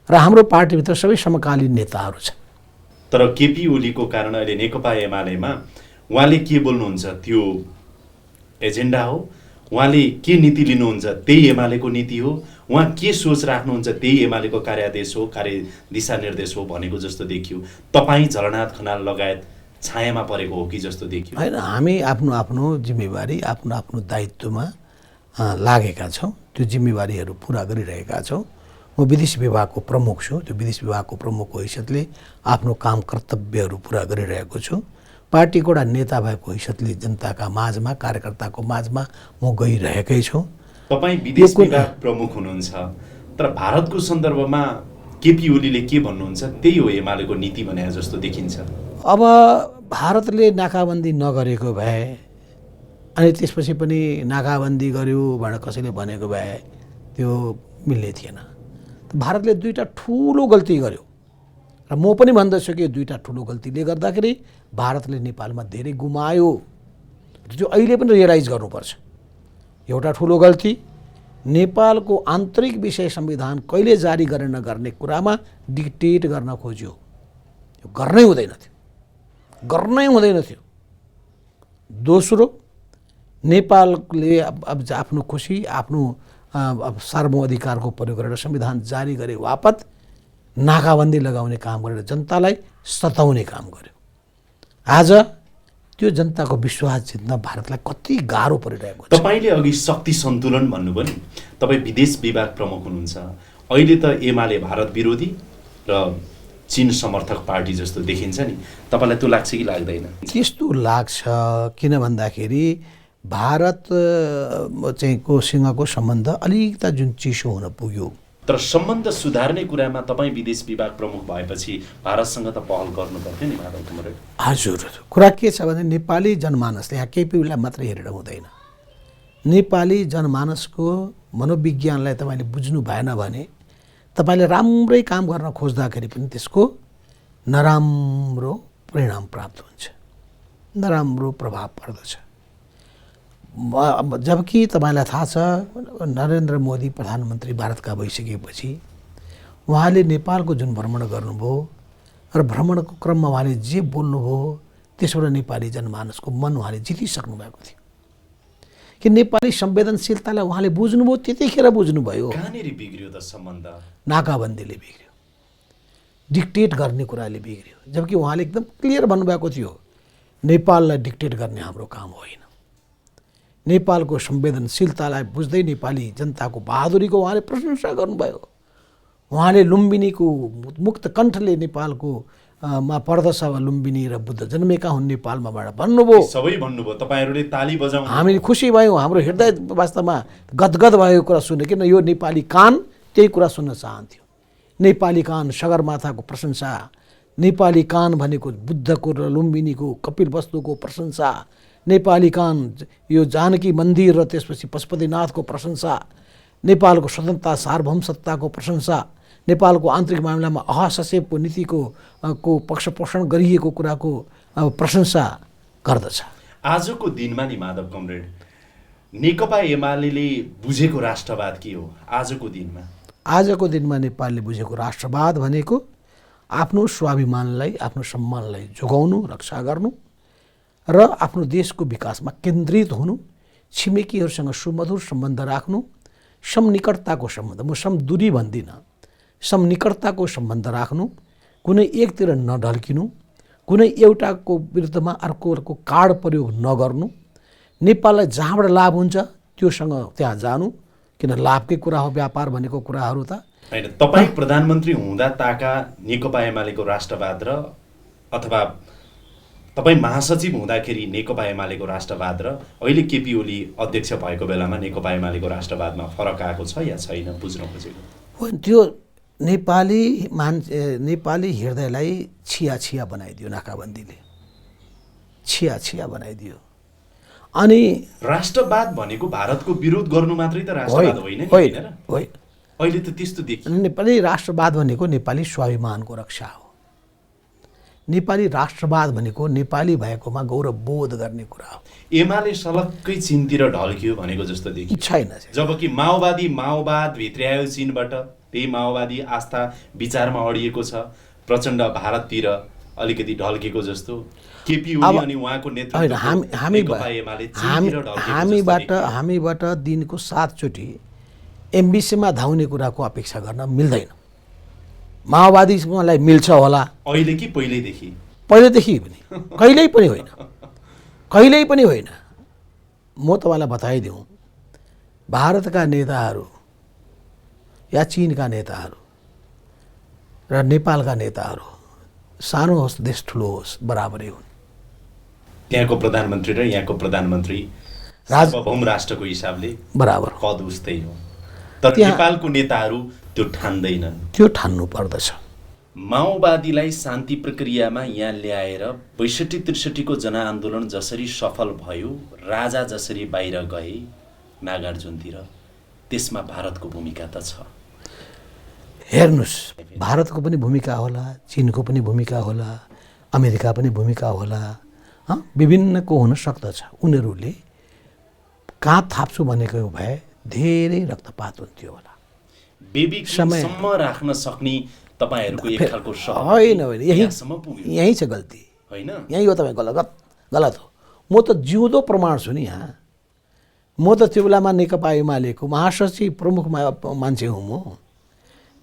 र हाम्रो पार्टीभित्र सबै समकालीन नेताहरू छन्। तर केपी ओलीको कारण अहिले नेकपा एमालेमा उहाँले के बोल्नुहुन्छ त्यो एजेन्डा हो, उहाँले के नीति लिनुहुन्छ त्यही एमालेको नीति हो, उहाँ के सोच राख्नुहुन्छ त्यही एमालेको कार्यादेश हो, कार्य दिशानिर्देश हो भनेको जस्तो देखियो। तपाईँ झलनाथ खनाल लगायत छायामा परेको हो कि जस्तो देखियो। होइन, हामी आफ्नो आफ्नो जिम्मेवारी आफ्नो आफ्नो दायित्वमा लागेका छौँ, त्यो जिम्मेवारीहरू पुरा गरिरहेका छौँ। म विदेश विभागको प्रमुख छु, त्यो विदेश विभागको प्रमुखको हैसियतले आफ्नो काम कर्तव्यहरू पुरा गरिरहेको छु। पार्टीको एउटा नेता भएको हैसियतले जनताका माझमा कार्यकर्ताको माझमा म गइरहेकै छु। तपाईँ विदेश विभाग प्रमुख हुनुहुन्छ, तर भारतको सन्दर्भमा केपी ओलीले के भन्नुहुन्छ त्यही हो एमालेको नीति भने जस्तो देखिन्छ। अब भारतले नाकाबन्दी नगरेको भए अनि त्यसपछि पनि नाकाबन्दी गर्यो भनेर कसैले भनेको भए त्यो मिल्ने थिएन। भारतले दुईवटा ठुलो गल्ती गर्यो र म पनि भन्दछु कि दुईवटा ठुलो गल्तीले गर्दाखेरि भारतले नेपालमा धेरै गुमायो, त्यो अहिले पनि रियलाइज गर्नुपर्छ। एउटा ठुलो गल्ती, नेपालको आन्तरिक विषय संविधान कहिले जारी गर्ने नगर्ने कुरामा डिक्टेट गर्न खोज्यो, यो गर्नै हुँदैन थियो। दोस्रो, नेपालले अब आफ्नो खुसी आफ्नो अब सार्वभौम अधिकारको प्रयोग गरेर संविधान जारी गरे वापत नाकाबन्दी लगाउने काम गरेर जनतालाई सताउने काम गर्यो। आज त्यो जनताको विश्वास जित्न भारतलाई कति गाह्रो परिरहेको छ। तपाईँले अघि शक्ति सन्तुलन भन्नुभयो नि, तपाईँ विदेश विभाग प्रमुख हुनुहुन्छ, अहिले त एमाले भारत विरोधी र चीन समर्थक पार्टी जस्तो देखिन्छ नि, तपाईँलाई त्यो लाग्छ कि लाग्दैन? त्यस्तो लाग्छ, किन भन्दाखेरि भारत चाहिँ सँगको सम्बन्ध अलिकता जुन चिसो हुन पुग्यो। तर सम्बन्ध सुधार्ने कुरामा तपाईँ विदेश विभाग प्रमुख भएपछि भारतसँग त पहल गर्नु पर्थ्यो नि माधव कमरेड। हजुर, कुरा के छ भने नेपाली जनमानसले यहाँ केपीलाई मात्रै हेरेर हुँदैन। नेपाली जनमानसको मनोविज्ञानलाई तपाईँले बुझ्नु भएन भने तपाईँले राम्रै काम गर्न खोज्दाखेरि पनि त्यसको नराम्रो परिणाम प्राप्त हुन्छ, नराम्रो प्रभाव पर्दछ। जबकि तपाईँलाई थाहा छ नरेन्द्र मोदी प्रधानमन्त्री भारतका भइसकेपछि उहाँले नेपालको जुन भ्रमण गर्नुभयो र भ्रमणको क्रममा उहाँले जे बोल्नुभयो त्यसबाट नेपाली जनमानसको मन उहाँले जितिसक्नु भएको थियो कि नेपाली संवेदनशीलतालाई उहाँले बुझ्नुभयो, त्यतिखेर बुझ्नुभयो। कहाँनिर बिग्रियो त सम्बन्ध? नाकाबन्दीले बिग्रियो, डिक्टेट गर्ने कुराले बिग्रियो। जबकि उहाँले एकदम क्लियर भन्नुभएको थियो नेपाललाई डिक्टेट गर्ने हाम्रो काम होइन। नेपालको संवेदनशीलतालाई बुझ्दै नेपाली जनताको बहादुरीको उहाँले प्रशंसा गर्नुभयो। उहाँले लुम्बिनीको मुक्त कण्ठले नेपालको मा पर्दछ लुम्बिनी र बुद्ध जन्मेका हुन् नेपालमा भन्नुभयो। सबै भन्नुभयो, तपाईँहरूले ताली बजाउनु, हामी खुसी भयौँ, हाम्रो हृदय वास्तवमा गदगद भएको कुरा सुन्यो, किन यो नेपाली कान त्यही कुरा सुन्न चाहन्थ्यो। नेपाली कान सगरमाथाको प्रशंसा, नेपाली कान भनेको बुद्धको र लुम्बिनीको कपिलवस्तुको प्रशंसा, नेपाली कान यो जानकी मन्दिर र त्यसपछि पशुपतिनाथको प्रशंसा, नेपालको स्वतन्त्रता सार्वभौमसत्ताको प्रशंसा, नेपालको आन्तरिक मामिलामा हस्तक्षेपको नीतिको पक्षपोषण गरिएको कुराको प्रशंसा गर्दछ। आजको दिनमा नि माधव कमरेड नेकपा एमाले बुझेको राष्ट्रवाद के हो? आजको दिनमा नेपालले बुझेको राष्ट्रवाद भनेको आफ्नो स्वाभिमानलाई आफ्नो सम्मानलाई जोगाउनु, रक्षा गर्नु र आफ्नो देशको विकासमा केन्द्रित हुनु, छिमेकीहरूसँग सुमधुर सम्बन्ध राख्नु, समनिकटताको सम्बन्ध, म समदूरी भन्दिनँ, समनिकटताको सम्बन्ध राख्नु, कुनै एकतिर नढल्किनु, कुनै एउटाको विरुद्धमा अर्कोको कार्ड प्रयोग नगर्नु, नेपाललाई जहाँबाट लाभ हुन्छ त्योसँग त्यहाँ जानु, किन लाभकै कुरा हो व्यापार भनेको कुराहरू त हैन। तपाईँ प्रधानमन्त्री हुँदा ताका नेकपा एमालेको राष्ट्रवाद र अथवा तपाईँ महासचिव हुँदाखेरि नेकपा एमालेको राष्ट्रवाद र अहिले केपी ओली अध्यक्ष भएको बेलामा नेकपा एमालेको राष्ट्रवादमा फरक आएको छ या छैन बुझ्न खोजेको? त्यो नेपाली हृदयलाई छिया बनाइदियो नाकाबन्दीले। छिया बनाइदियो। अनि राष्ट्रवाद भनेको भारतको विरोध गर्नु मात्रै त राष्ट्रवाद होइन नि, होइन होइन र? होइन अहिले त त्यस्तो देखियो। नेपाली राष्ट्रवाद भनेको नेपाली स्वाभिमानको रक्षा हो। नेपाली राष्ट्रवाद भनेको नेपाली भएकोमा गौरव बोध गर्ने कुरा हो। एमाले सलक्कै चीनतिर ढल्कियो भनेको जस्तो देखियो। छैन। जबकि माओवाद भित्र्यायो चीनबाट, त्यही माओवादी आस्था विचारमा अडिएको छ, प्रचण्ड भारततिर अलिकति ढल्केको जस्तो। केपी ओली अनि उहाँको हामीबाट दिनको 7 चोटि एमबिसीमा धाउने कुराको अपेक्षा गर्न मिल्दैन। माओवादीलाई मिल्छ होला अहिले कि पहिल्यैदेखि? पहिलेदेखि पनि, कहिल्यै पनि होइन। म तपाईँलाई बताइदिउँ, भारतका नेताहरू या चीनका नेताहरू र नेपालका नेताहरू सानो होस् देश ठुलो होस् बराबरै हुन्। त्यहाँको प्रधानमन्त्री र यहाँको प्रधानमन्त्री सार्वभौम राष्ट्रको हिसाबले बराबर पद उस्तै हो। तर नेपालको नेताहरू त्यो ठान्दैनन्। त्यो ठान्नु पर्दछ। माओवादीलाई शान्ति प्रक्रियामा यहाँ ल्याएर ६२-६३ को जनआन्दोलन जसरी सफल भयो, राजा जसरी बाहिर गए नागार्जुनतिर, त्यसमा भारतको भूमिका त छ। हेर्नुहोस्, भारतको पनि भूमिका होला, चीनको पनि भूमिका होला, अमेरिका पनि भूमिका होला, विभिन्नको हुन सक्दछ। उनीहरूले काँध थाप्छु भनेको भए धेरै रक्तपात हुन्थ्यो होला। बेबी किङसम्म राख्न सक्ने तपाईहरुको एक खालको होइन, यही छ गल्ती, होइन? यही हो तपाईँ गलत हो। म त जिउँदो प्रमाण छु नि यहाँ। म त त्यो बेलामा नेकपा एमालेको महासचिव प्रमुख मान्छे हुँ। म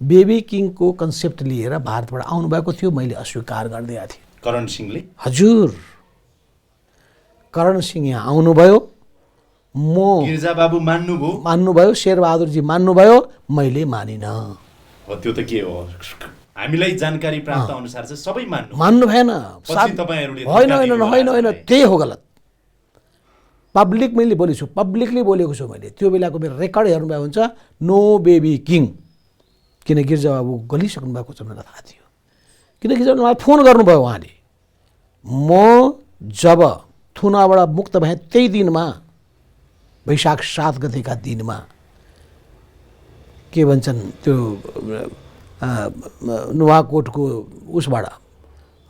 बेबी किङको कन्सेप्ट लिएर भारतबाट आउनुभएको थियो, मैले अस्वीकार गरिदिएको थिएँ। करण सिंहले? हजुर, करण सिंह यहाँ आउनुभयो, म गिर्जाबाबु मान्नुभयो, शेरबहादुरजी मान्नुभयो, मैले मानिनँ। त्यो त के हो, हामीलाई जानकारी प्राप्त अनुसार चाहिँ सबै मान्नु भएन। होइन, त्यही हो गलत। पब्लिक मैले बोलेको छु, पब्लिकली बोलेको छु मैले। त्यो बेलाको मेरो रेकर्ड हेर्नुभयो हुन्छ, नो बेबी किङ। किन गिर्जाबाबु गलिसक्नु भएको छ मलाई थाहा थियो। किनकि जब मलाई फोन गर्नुभयो उहाँले, म जब थुनाबाट मुक्त भएँ त्यही दिनमा, वैशाख 7 गतेका दिनमा, के भन्छन् त्यो नुवाकोटको उसबाट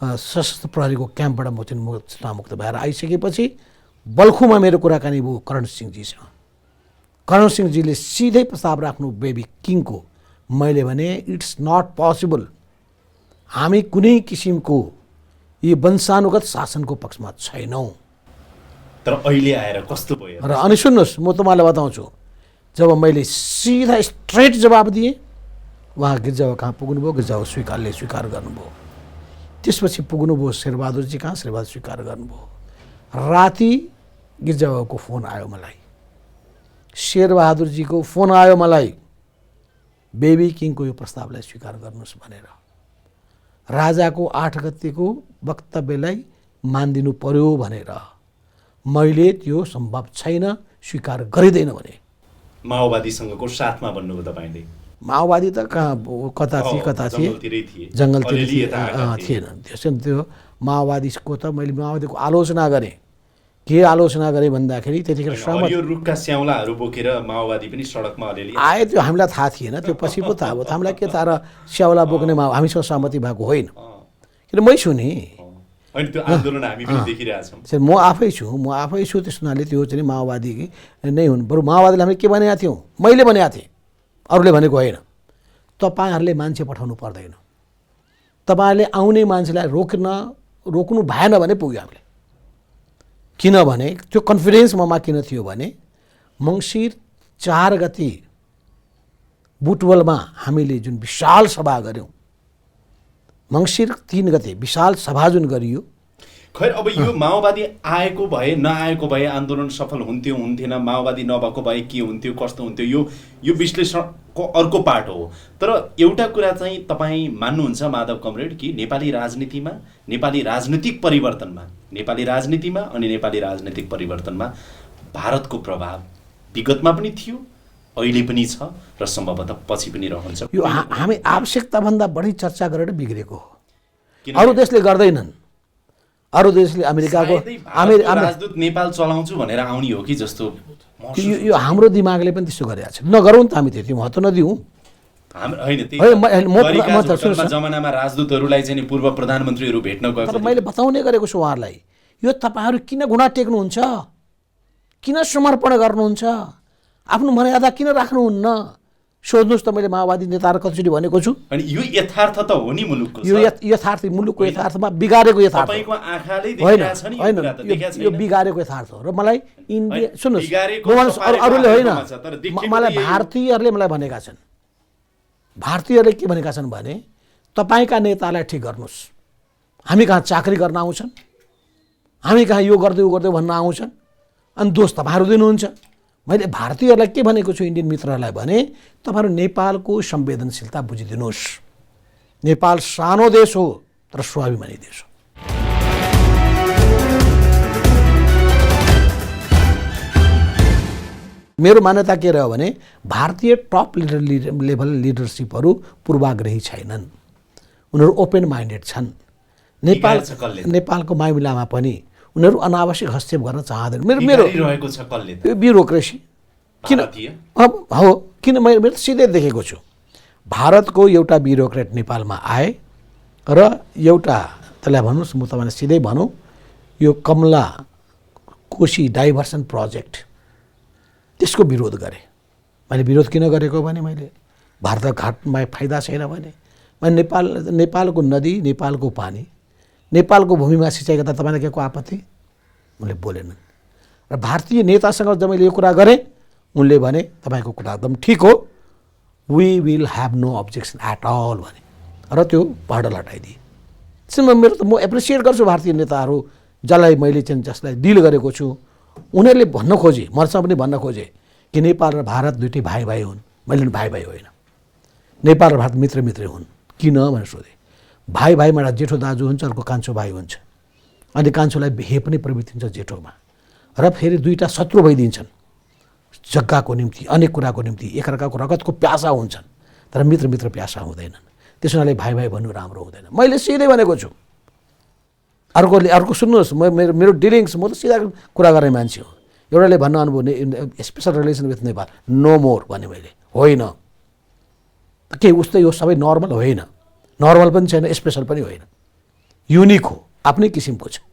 सशस्त्र प्रहरीको क्याम्पबाट म चाहिँ मुक्त भएर आइसकेपछि बल्खुमा मेरो कुराकानी भयो करण सिंहजीसँग। करण सिंहजीले सिधै प्रस्ताव राख्नु बेबी किङको। मैले भने इट्स नट पोसिबल, हामी कुनै किसिमको यी वंशानुगत शासनको पक्षमा छैनौँ। तर अहिले आएर कस्तो भयो र अनि सुन्नुहोस्, म तपाईँलाई बताउँछु, जब मैले सिधा स्ट्रेट जवाब दिएँ, उहाँ गिर्जाबाबु कहाँ पुग्नुभयो, गिर्जाबाबु स्वीकार गर्नुभयो। त्यसपछि पुग्नुभयो शेरबहादुरजी कहाँ, शेरबहादुर स्वीकार गर्नुभयो। राति गिर्जाबाबुको फोन आयो मलाई, शेरबहादुरजीको फोन आयो मलाई, बेबी किङको यो प्रस्तावलाई स्वीकार गर्नुहोस् भनेर। राजाको 8 गतेको वक्तव्यलाई मानिदिनु पर्यो भनेर मैले त्यो सम्भव छैन, स्वीकार गरिँदैन भने। माओवादीसँगको साथमा भन्नुभयो तपाईँले? माओवादी त कता थिए, जङ्गलतिर थिएन। त्यो माओवादीको त मैले माओवादीको आलोचना गरेँ। के आलोचना गरेँ भन्दाखेरि त्यतिखेर रुखका स्याउलाहरू बोकेर माओवादी पनि सडकमा अलिअलि आए, त्यो हामीलाई थाहा थिएन। त्यो पछि पो थाहा भयो। हामीलाई के थाहा, स्याउला बोक्ने हामीसँग सहमति भएको होइन, किन मै छु नि। म आफै छु त्यस हुनाले त्यो चाहिँ माओवादी नै हुन्। बरु माओवादीले हामीले के भनेका थियौँ, मैले भनेको थिएँ, अरूले भनेको होइन। तपाईँहरूले मान्छे पठाउनु पर्दैन, तपाईँहरूले आउने मान्छेलाई रोक्नु भएन भने पुग्यो हामीले। किनभने त्यो कन्फिडेन्स ममा किन थियो भने मङ्सिर 4 गते बुटवलमा हामीले जुन विशाल सभा गऱ्यौँ, मङ्सिर 3 गते विशाल सभा जुन गरियो। खैर, अब यो माओवादी आएको भए नआएको भए आन्दोलन सफल हुन्थ्यो हुन्थेन, माओवादी नभएको भए के हुन्थ्यो कस्तो हुन्थ्यो, यो विश्लेषणको अर्को पार्ट हो। तर एउटा कुरा चाहिँ तपाईँ मान्नुहुन्छ माधव कमरेड कि नेपाली राजनीतिमा, नेपाली राजनीतिक परिवर्तनमा, नेपाली राजनीतिमा अनि नेपाली राजनीतिक परिवर्तनमा भारतको प्रभाव विगतमा पनि थियो, अहिले पनि छ र सम्भवतः पछि पनि रहन्छ। यो हामी आवश्यकताभन्दा बढी चर्चा गरेर बिग्रेको हो। अरू देशले गर्दैनन्, अरू देशले अमेरिकाको सायदै भारतको राजदूत नेपाल चलाउँछु भनेर आउने हो कि जस्तो यो हाम्रो दिमागले पनि त्यस्तो गरेको छ। नगरौँ त हामी त्यति महत्त्व नदिउँ। होइन त्यही होइन, म गरिकाज त होटलमा जमानामा राजदूतहरूलाई चाहिँ नि पूर्व प्रधानमन्त्रीहरू भेट्न गएको तर मैले बताउने गरेको छु उहाँहरूलाई, यो तपाईँहरू किन घुँडा टेक्नुहुन्छ, किन समर्पण गर्नुहुन्छ, आफ्नो मर्यादा किन राख्नुहुन्न, सोध्नुहोस् त। मैले माओवादी नेताहरू कतिचोटि भनेको छु। अनि यो यथार्थ त हो नि मुलुकको यो यथार्थ मुलुकको यथार्थमा बिगारेको यथार्थ तपाईको आँखाले होइन देखिरहेछ नि, होइन, यो बिगारेको यथार्थ हो। र मलाई इन्डिया सुन्नुहोस्, अरूले होइन, मलाई भारतीयहरूले मलाई भनेका छन्, भारतीयहरूले के भनेका छन् भने तपाईँका नेतालाई ठिक गर्नुहोस्, हामी कहाँ चाकरी गर्न आउँछन्, हामी कहाँ यो गर्दै भन्न आउँछन्, अनि दोष तपाईँहरू दिनुहुन्छ। मैले भारतीयहरूलाई के भनेको छु, इन्डियन मित्रहरूलाई भने तपाईँहरू नेपालको संवेदनशीलता बुझिदिनुहोस्। नेपाल सानो देश हो तर स्वाभिमानी देश हो। मेरो मान्यता के रह्यो भने भारतीय टप लेभल लिडरसिपहरू पूर्वाग्रही छैनन्, उनीहरू ओपन माइन्डेड छन्। नेपालको मामिलामा पनि उनीहरू अनावश्यक हस्तक्षेप गर्न चाहँदैन। मेरो रहेको छ कल्ले यो ब्युरोक्रेसी किन हो, किन मैले सिधै देखेको छु। भारतको एउटा ब्युरोक्रेट नेपालमा आए र एउटा त्यसलाई भन्नुहोस्, म तपाईँलाई सिधै भनौँ, यो कमला कोशी डाइभर्सन प्रोजेक्ट त्यसको विरोध गरेँ। मैले विरोध किन गरेको भने मैले भारत घाटमा फाइदा छैन भने मैले नेपालको नदी, नेपालको पानी, नेपालको भूमिमा सिँचाइ गर्दा तपाईँलाई के को आपत्ति? उनले बोलेनन्। र भारतीय नेतासँग जब मैले यो कुरा गरेँ, उनले भने तपाईँको कुरा एकदम ठिक हो, we will have no objection at all भने, र त्यो हडल हटाइदिए। मेरो त म एप्रिसिएट गर्छु भारतीय नेताहरू जसलाई मैले चाहिँ जसलाई डिल गरेको छु। उनीहरूले भन्न खोजे, मसँग पनि भन्न खोजे कि नेपाल र भारत दुइटै भाइ भाइ हुन्। मैले भाइ भाइ होइन, नेपाल र भारत मित्र मित्रै हुन्। किन भनेर सोधेँ। भाइ भाइमा एउटा जेठो दाजु हुन्छ, अर्को कान्छो भाइ हुन्छ, अनि कान्छोलाई हे पनि प्रवृत्ति हुन्छ जेठोमा, र फेरि दुईवटा शत्रु भइदिन्छन् जग्गाको निम्ति, अनेक कुराको निम्ति, एकअर्काको रगतको प्यासा हुन्छन्, तर मित्र मित्र प्यासा हुँदैनन्। त्यस हुनाले भाइ भाइ भन्नु राम्रो हुँदैन। मैले सिधै भनेको छु। अर्को सुन्नुहोस्, मेरो डिलिङ्स, म त सिधा कुरा गर्ने मान्छे हो। एउटाले भन्न अनुभव special relation with Nepal, no more भने मैले, होइन के उस्तै यो सबै नर्मल होइन, नर्मल पनि छैन, स्पेसल पनि होइन, युनिक हो, आफ्नै किसिमको छ।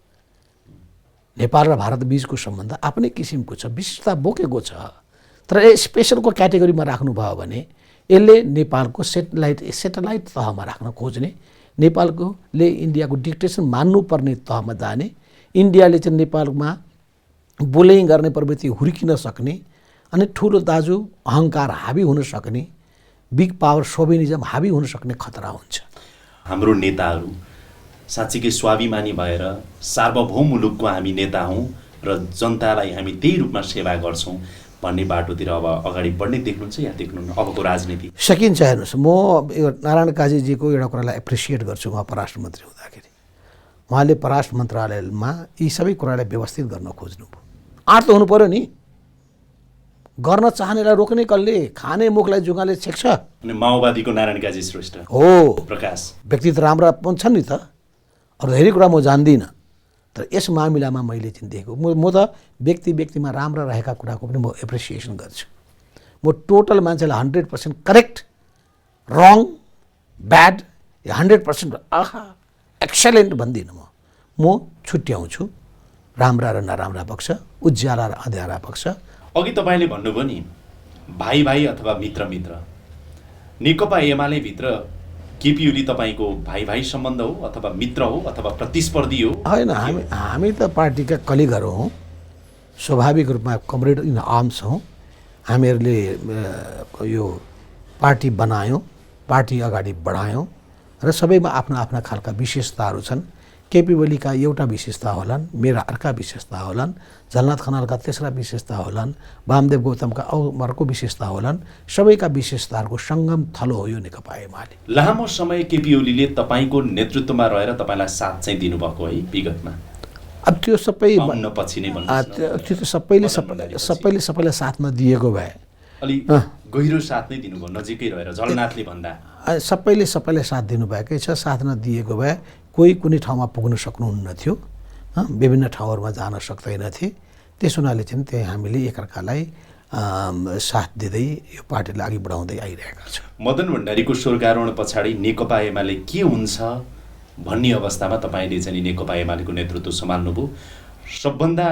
नेपाल र भारत बीचको सम्बन्ध आफ्नै किसिमको छ, विशेषता बोकेको छ। तर स्पेसलको क्याटेगोरीमा राख्नुभयो भने यसले नेपालको सेटेलाइट तहमा राख्न खोज्ने, नेपालकोले इन्डियाको डिक्टेसन मान्नुपर्ने तहमा जाने, इन्डियाले चाहिँ नेपालमा बुलिङ गर्ने प्रवृत्ति हुर्किन सक्ने, अनि ठुलो दाजु अहङ्कार हाबी हुन सक्ने, बिग पावर सोभिनिजम हाबी हुन सक्ने खतरा हुन्छ। हाम्रो नेताहरू साँच्चीकै स्वाभिमानी भएर सार्वभौम मुलुकको हामी नेता हौँ र जनतालाई हामी त्यही रूपमा सेवा गर्छौँ भन्ने बाटोतिर अब अगाडि बढ्ने देख्नुहुन्छ या देख्नुहुन्न अबको राजनीति? सकिन्छ। हेर्नुहोस्, म नारायण काजीजीको एउटा कुरालाई एप्रिसिएट गर्छु। उहाँ परराष्ट्र मन्त्री हुँदाखेरि उहाँले परराष्ट्र मन्त्रालयमा यी सबै कुरालाई व्यवस्थित गर्न खोज्नुभयो। आँट त हुनु पऱ्यो नि, गर्न चाहनेलाई रोक्ने कसले? खाने मुखलाई जुगाले छेक्छ। अनि माओवादीको नारायण काजी श्रेष्ठ हो, प्रकाश व्यक्ति त राम्रा पनि छन् नि त, अरू धेरै कुरा म जान्दिनँ, तर यस मामिलामा मैले चाहिँ देखेको म त व्यक्तिमा राम्रा रहेका कुराको पनि म एप्रिसिएसन गर्छु। म टोटल मान्छेलाई 100% करेक्ट, रङ, ब्याड, 100% आहा एक्सलेन्ट भन्दिनँ। म छुट्याउँछु राम्रा र नराम्रा पक्ष, उज्याला र अँध्यारा पक्ष। अघि तपाईँले भन्नुभयो नि भाइ भाइ अथवा मित्र मित्र, नेकपा एमाले भित्र केपी ओली तपाईँको भाइ भाइ सम्बन्ध हो अथवा मित्र हो अथवा प्रतिस्पर्धी हो? होइन, हामी त पार्टीका कलिगहरू हौँ, स्वाभाविक रूपमा कमरेड इन आर्म्स हौँ। हामीहरूले यो पार्टी बनायौँ, पार्टी अगाडि बढायौँ, र सबैमा आफ्ना आफ्ना खालका विशेषताहरू छन्। केपी ओलीका एउटा विशेषता होलान्, मेरा अर्का विशेषता होलान्, झलनाथ खनालका तेस्रा विशेषता होलान्, वामदेव गौतमका अर्को विशेषता होलान्। सबैका विशेषताहरूको सङ्गम थलो हो यो नेकपा एमाले। लामो समय केपी ओलीले तपाईँको नेतृत्वमा रहेर तपाईँलाई साथ चाहिँ दिनुभएको है विगतमा? अब त्यो सबै पछि नै त्यो त सबैले सबैलाई साथ नदिएको भए अलि गहिरो साथ नै दिनुभयो, नजिकै रहेर झलनाथले भन्दा सबैले सबैलाई साथ दिनुभएकै छ। साथ नदिएको भए कोही कुनै ठाउँमा पुग्न सक्नुहुन्न थियो। विभिन्न ठाउँहरूमा जान सक्दैनथे। त्यस हुनाले चाहिँ त्यही हामीले एकअर्कालाई साथ दिँदै यो पार्टीलाई अघि बढाउँदै आइरहेका छौँ। मदन भण्डारीको स्वर्गारोहण पछाडि नेकपा एमाले के हुन्छ भन्ने अवस्थामा तपाईँले चाहिँ नेकपा एमालेको नेतृत्व सम्हाल्नुभयो। सबभन्दा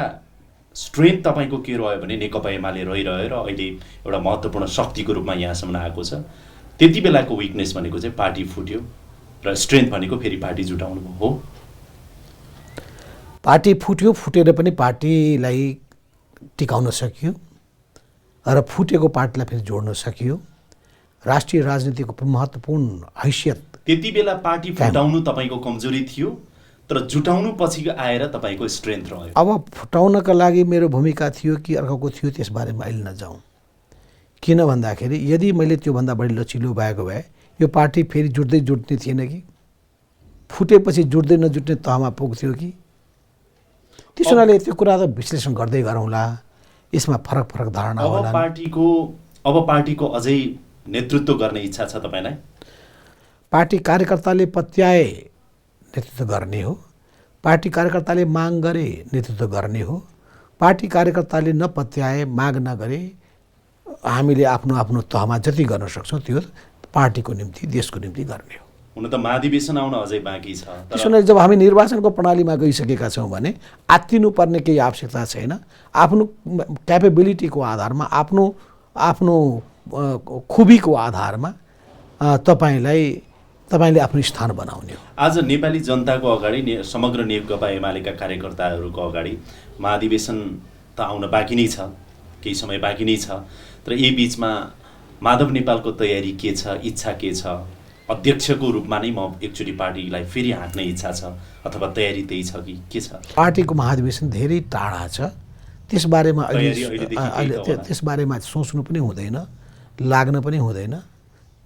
स्ट्रेन्थ तपाईँको के रह्यो भने नेकपा एमाले रहिरह्यो र अहिले एउटा महत्त्वपूर्ण शक्तिको रूपमा यहाँसम्म आएको छ। त्यति बेलाको विकनेस भनेको चाहिँ पार्टी फुट्यो र स्ट्रेन्थ भनेको फेरि पार्टी जुटाउनु हो। पार्टी फुट्यो, फुटेर पनि पार्टीलाई टिकाउन सकियो र फुटेको पार्टीलाई फेरि जोड्न सकियो। राष्ट्रिय राजनीतिको महत्त्वपूर्ण हैसियत त्यति बेला पार्टी फुटाउनु तपाईँको कमजोरी थियो, तर जुटाउनु पछि आएर तपाईँको स्ट्रेन्थ रह्यो। अब फुटाउनका लागि मेरो भूमिका थियो कि अर्काको थियो त्यसबारेमा अहिले नजाउँ। किन भन्दाखेरि यदि मैले त्योभन्दा बढी लचिलो भएको भए यो पार्टी फेरि जुट्ने थिएन कि फुटेपछि जुट्दै नजुट्ने तहमा पुग्थ्यो कि। त्यस हुनाले त्यो कुरा त विश्लेषण गर्दै गरौँला, यसमा फरक फरक धारणा होला। अब पार्टीको अझै नेतृत्व गर्ने इच्छा छ तपाईँलाई? पार्टी कार्यकर्ताले पत्याए नेतृत्व गर्ने हो, पार्टी कार्यकर्ताले माग गरे नेतृत्व गर्ने हो, पार्टी कार्यकर्ताले नपत्याए माग नगरे हामीले आफ्नो आफ्नो तहमा जति गर्न सक्छौँ त्यो पार्टीको निम्ति देशको निम्ति गर्ने हो। हुन त महाधिवेशन आउन अझै बाँकी छ। त्यसो जब हामी निर्वाचनको प्रणालीमा गइसकेका छौँ भने आत्तिनुपर्ने केही आवश्यकता छैन। आफ्नो क्यापेबिलिटीको आधारमा आफ्नो खुबीको आधारमा तपाईँले आफ्नो स्थान बनाउने हो। आज नेपाली जनताको अगाडि समग्र नेकपा एमालेका कार्यकर्ताहरूको अगाडि महाधिवेशन त आउन बाँकी नै छ, केही समय बाँकी नै छ, तर यही बिचमा माधव नेपालको तयारी के छ, इच्छा के छ? अध्यक्षको रूपमा नै म एकचोटि पार्टीलाई फेरि हाँक्ने इच्छा छ अथवा तयारी त्यही छ कि के छ? पार्टीको महाधिवेशन धेरै टाढा छ, त्यसबारेमा त्यसबारेमा सोच्नु पनि हुँदैन, लाग्न पनि हुँदैन।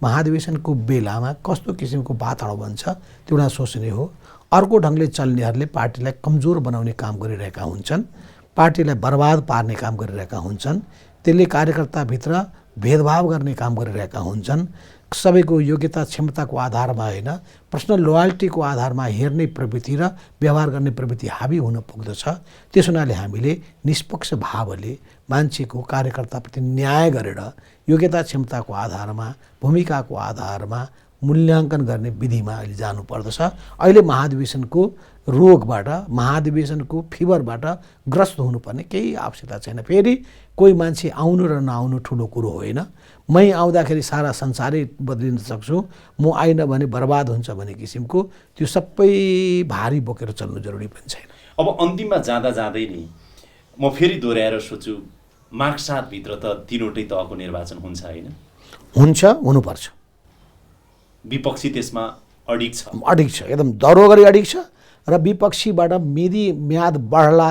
महाधिवेशनको बेलामा कस्तो किसिमको वातावरण बन्छ त्यो एउटा सोच्ने हो। अर्को ढङ्गले चल्नेहरूले पार्टीलाई कमजोर बनाउने काम गरिरहेका हुन्छन्, पार्टीलाई बर्बाद पार्ने काम गरिरहेका हुन्छन्, त्यसले कार्यकर्ताभित्र भेदभाव गर्ने काम गरिरहेका हुन्छन्। सबैको योग्यता क्षमताको आधारमा होइन, पर्सनल लोयल्टीको आधारमा हेर्ने प्रवृत्ति र व्यवहार गर्ने प्रवृत्ति हाबी हुन पुग्दछ। त्यस हुनाले हामीले निष्पक्ष भावले मान्छेको कार्यकर्ताप्रति न्याय गरेर योग्यता क्षमताको आधारमा भूमिकाको आधारमा मूल्याङ्कन गर्ने विधिमा अहिले जानुपर्दछ। अहिले महाधिवेशनको रोगबाट महाधिवेशनको फिभरबाट ग्रस्त हुनुपर्ने केही आवश्यकता छैन। फेरि कोही मान्छे आउनु र नआउनु ठुलो कुरो होइन। मै आउँदाखेरि सारा संसारै बदलिन सक्छु, म आइन भने बर्बाद हुन्छ भन्ने किसिमको त्यो सबै भारी बोकेर चल्नु जरुरी पनि छैन। अब अन्तिममा जाँदा जाँदै नि म फेरि दोहोऱ्याएर सोच्छु, माघ 7 भित्र त तीनवटै तहको निर्वाचन हुन्छ होइन? हुन्छ, हुनुपर्छ। विपक्षी त्यसमा अडिग छ, एकदम दह्रो गरी अडिग छ र विपक्षीबाट म्याद बढ्ला,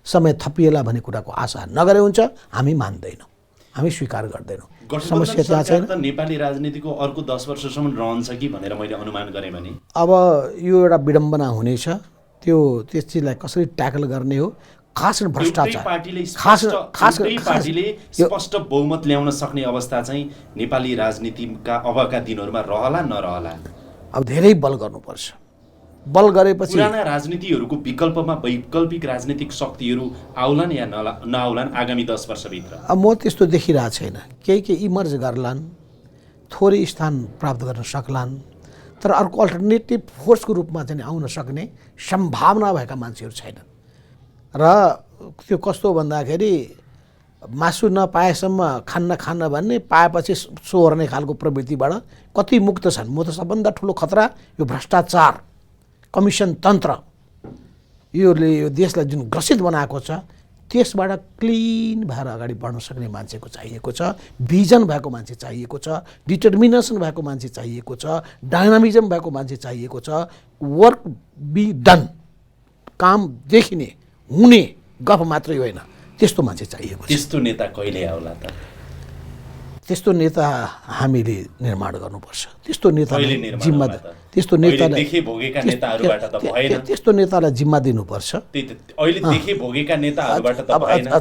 समय थपिएला भन्ने कुराको आशा नगरे हुन्छ। हामी मान्दैनौँ, हामी स्वीकार गर्दैनौँ। समस्या त्यहाँ छैन। नेपाली राजनीतिको अर्को 10 वर्षसम्म रहन्छ कि भनेर मैले अनुमान गरेँ भने अब यो एउटा विडम्बना हुनेछ। त्यस चिजलाई कसरी ट्याकल गर्ने हो? खास भ्रष्टाचार पार्टीले स्पष्ट बहुमत ल्याउन सक्ने अवस्था चाहिँ नेपाली राजनीतिका अबका दिनहरूमा रहला नरहला? अब धेरै बल गर्नुपर्छ। बल गरेपछि पुराना राजनीतिहरूको विकल्पमा वैकल्पिक राजनीतिक शक्तिहरू आउलान् या नआउलान् आगामी 10 वर्षभित्र? अब म त्यस्तो देखिरहेको छैन। केही इमर्ज गर्लान्, थोरै स्थान प्राप्त गर्न सक्लान्, तर अर्को अल्टरनेटिभ फोर्सको रूपमा चाहिँ आउन सक्ने सम्भावना भएका मान्छेहरू छैनन्। र त्यो कस्तो भन्दाखेरि मासु नपाएसम्म खान्न भन्ने, पाएपछि सोहोर्ने खालको प्रवृत्तिबाट कति मुक्त छन्। म त सबभन्दा ठुलो खतरा यो भ्रष्टाचार, कमिसन तन्त्र, योले यो देशलाई जुन ग्रसित बनाएको छ त्यसबाट क्लिन भएर अगाडि बढ्न सक्ने मान्छेको चाहिएको छ। भिजन भएको मान्छे चाहिएको छ, डिटर्मिनेसन भएको मान्छे चाहिएको छ, डाइनामिजम भएको मान्छे चाहिएको छ। वर्क बी डन, काम देखिने हुने गफ मात्रै होइन, त्यस्तो मान्छे चाहिएको छ। त्यस्तो नेता कहिले आउला त? त्यस्तो नेता हामीले निर्माण गर्नुपर्छ। त्यस्तो नेतालाई जिम्मा त्यस्तो नेतालाई जिम्मा दिनुपर्छ।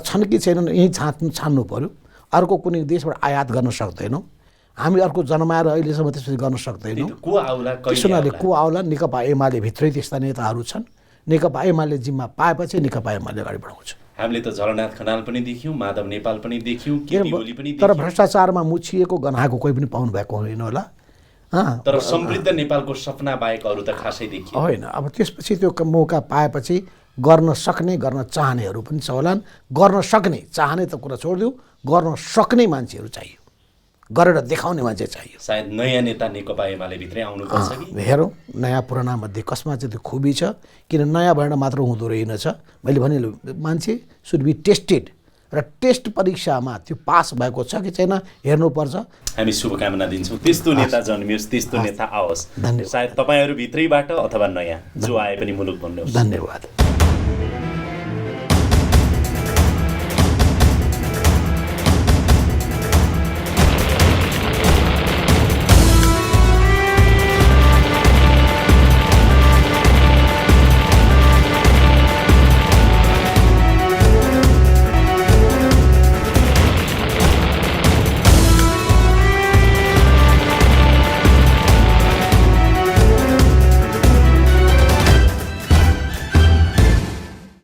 छन् कि छैनन् यहीँ छान्नु पर्यो। अर्को कुनै देशबाट आयात गर्न सक्दैनौँ हामी, अर्को जन्माएर अहिलेसम्म त्यसपछि गर्न सक्दैनौँ। त्यसो हुनाले को आउला? नेकपा एमाले भित्रै त्यस्ता नेताहरू छन्, नेकपा एमाले जिम्मा पाएपछि नेकपा एमाले अगाडि बढाउँछ। हामीले त झलनाथ खनाल पनि देख्यौँ, माधव नेपाल पनि देख्यौँ, केपी ओली पनि तर देख्यौँ। भ्रष्टाचारमा मुछिएको गनाएको कोही पनि पाउनु भएको होइन होला। तर समृद्ध नेपालको सपना बाहेक अरू त खासै देखियो होइन। अब त्यसपछि त्यो मौका पाएपछि गर्न सक्ने गर्न चाहनेहरू पनि छ होलान्। गर्न सक्ने चाहने त कुरा छोडिदिउँ, गर्न सक्ने मान्छेहरू चाहियो, गरेर देखाउने मान्छे चाहियो। सायद नयाँ नेता नेकपा एमाले भित्रै आउनुपर्छ कि हेरौँ नयाँ पुराना मध्ये कसमा चाहिँ त्यो खुबी छ, किन नयाँ भएर मात्र हुँदो रहेनछ। मैले भने मान्छे सुड बी टेस्टेड र टेस्ट परीक्षामा त्यो पास भएको छ कि छैन हेर्नुपर्छ। हामी शुभकामना दिन्छौँ त्यस्तो नेता जन्मियोस्, त्यस्तो नेता आओस्। धन्यवाद। सायद तपाईँहरू भित्रैबाट अथवा नयाँ जो आए पनि मुलुक भन्नुहोस्। धन्यवाद।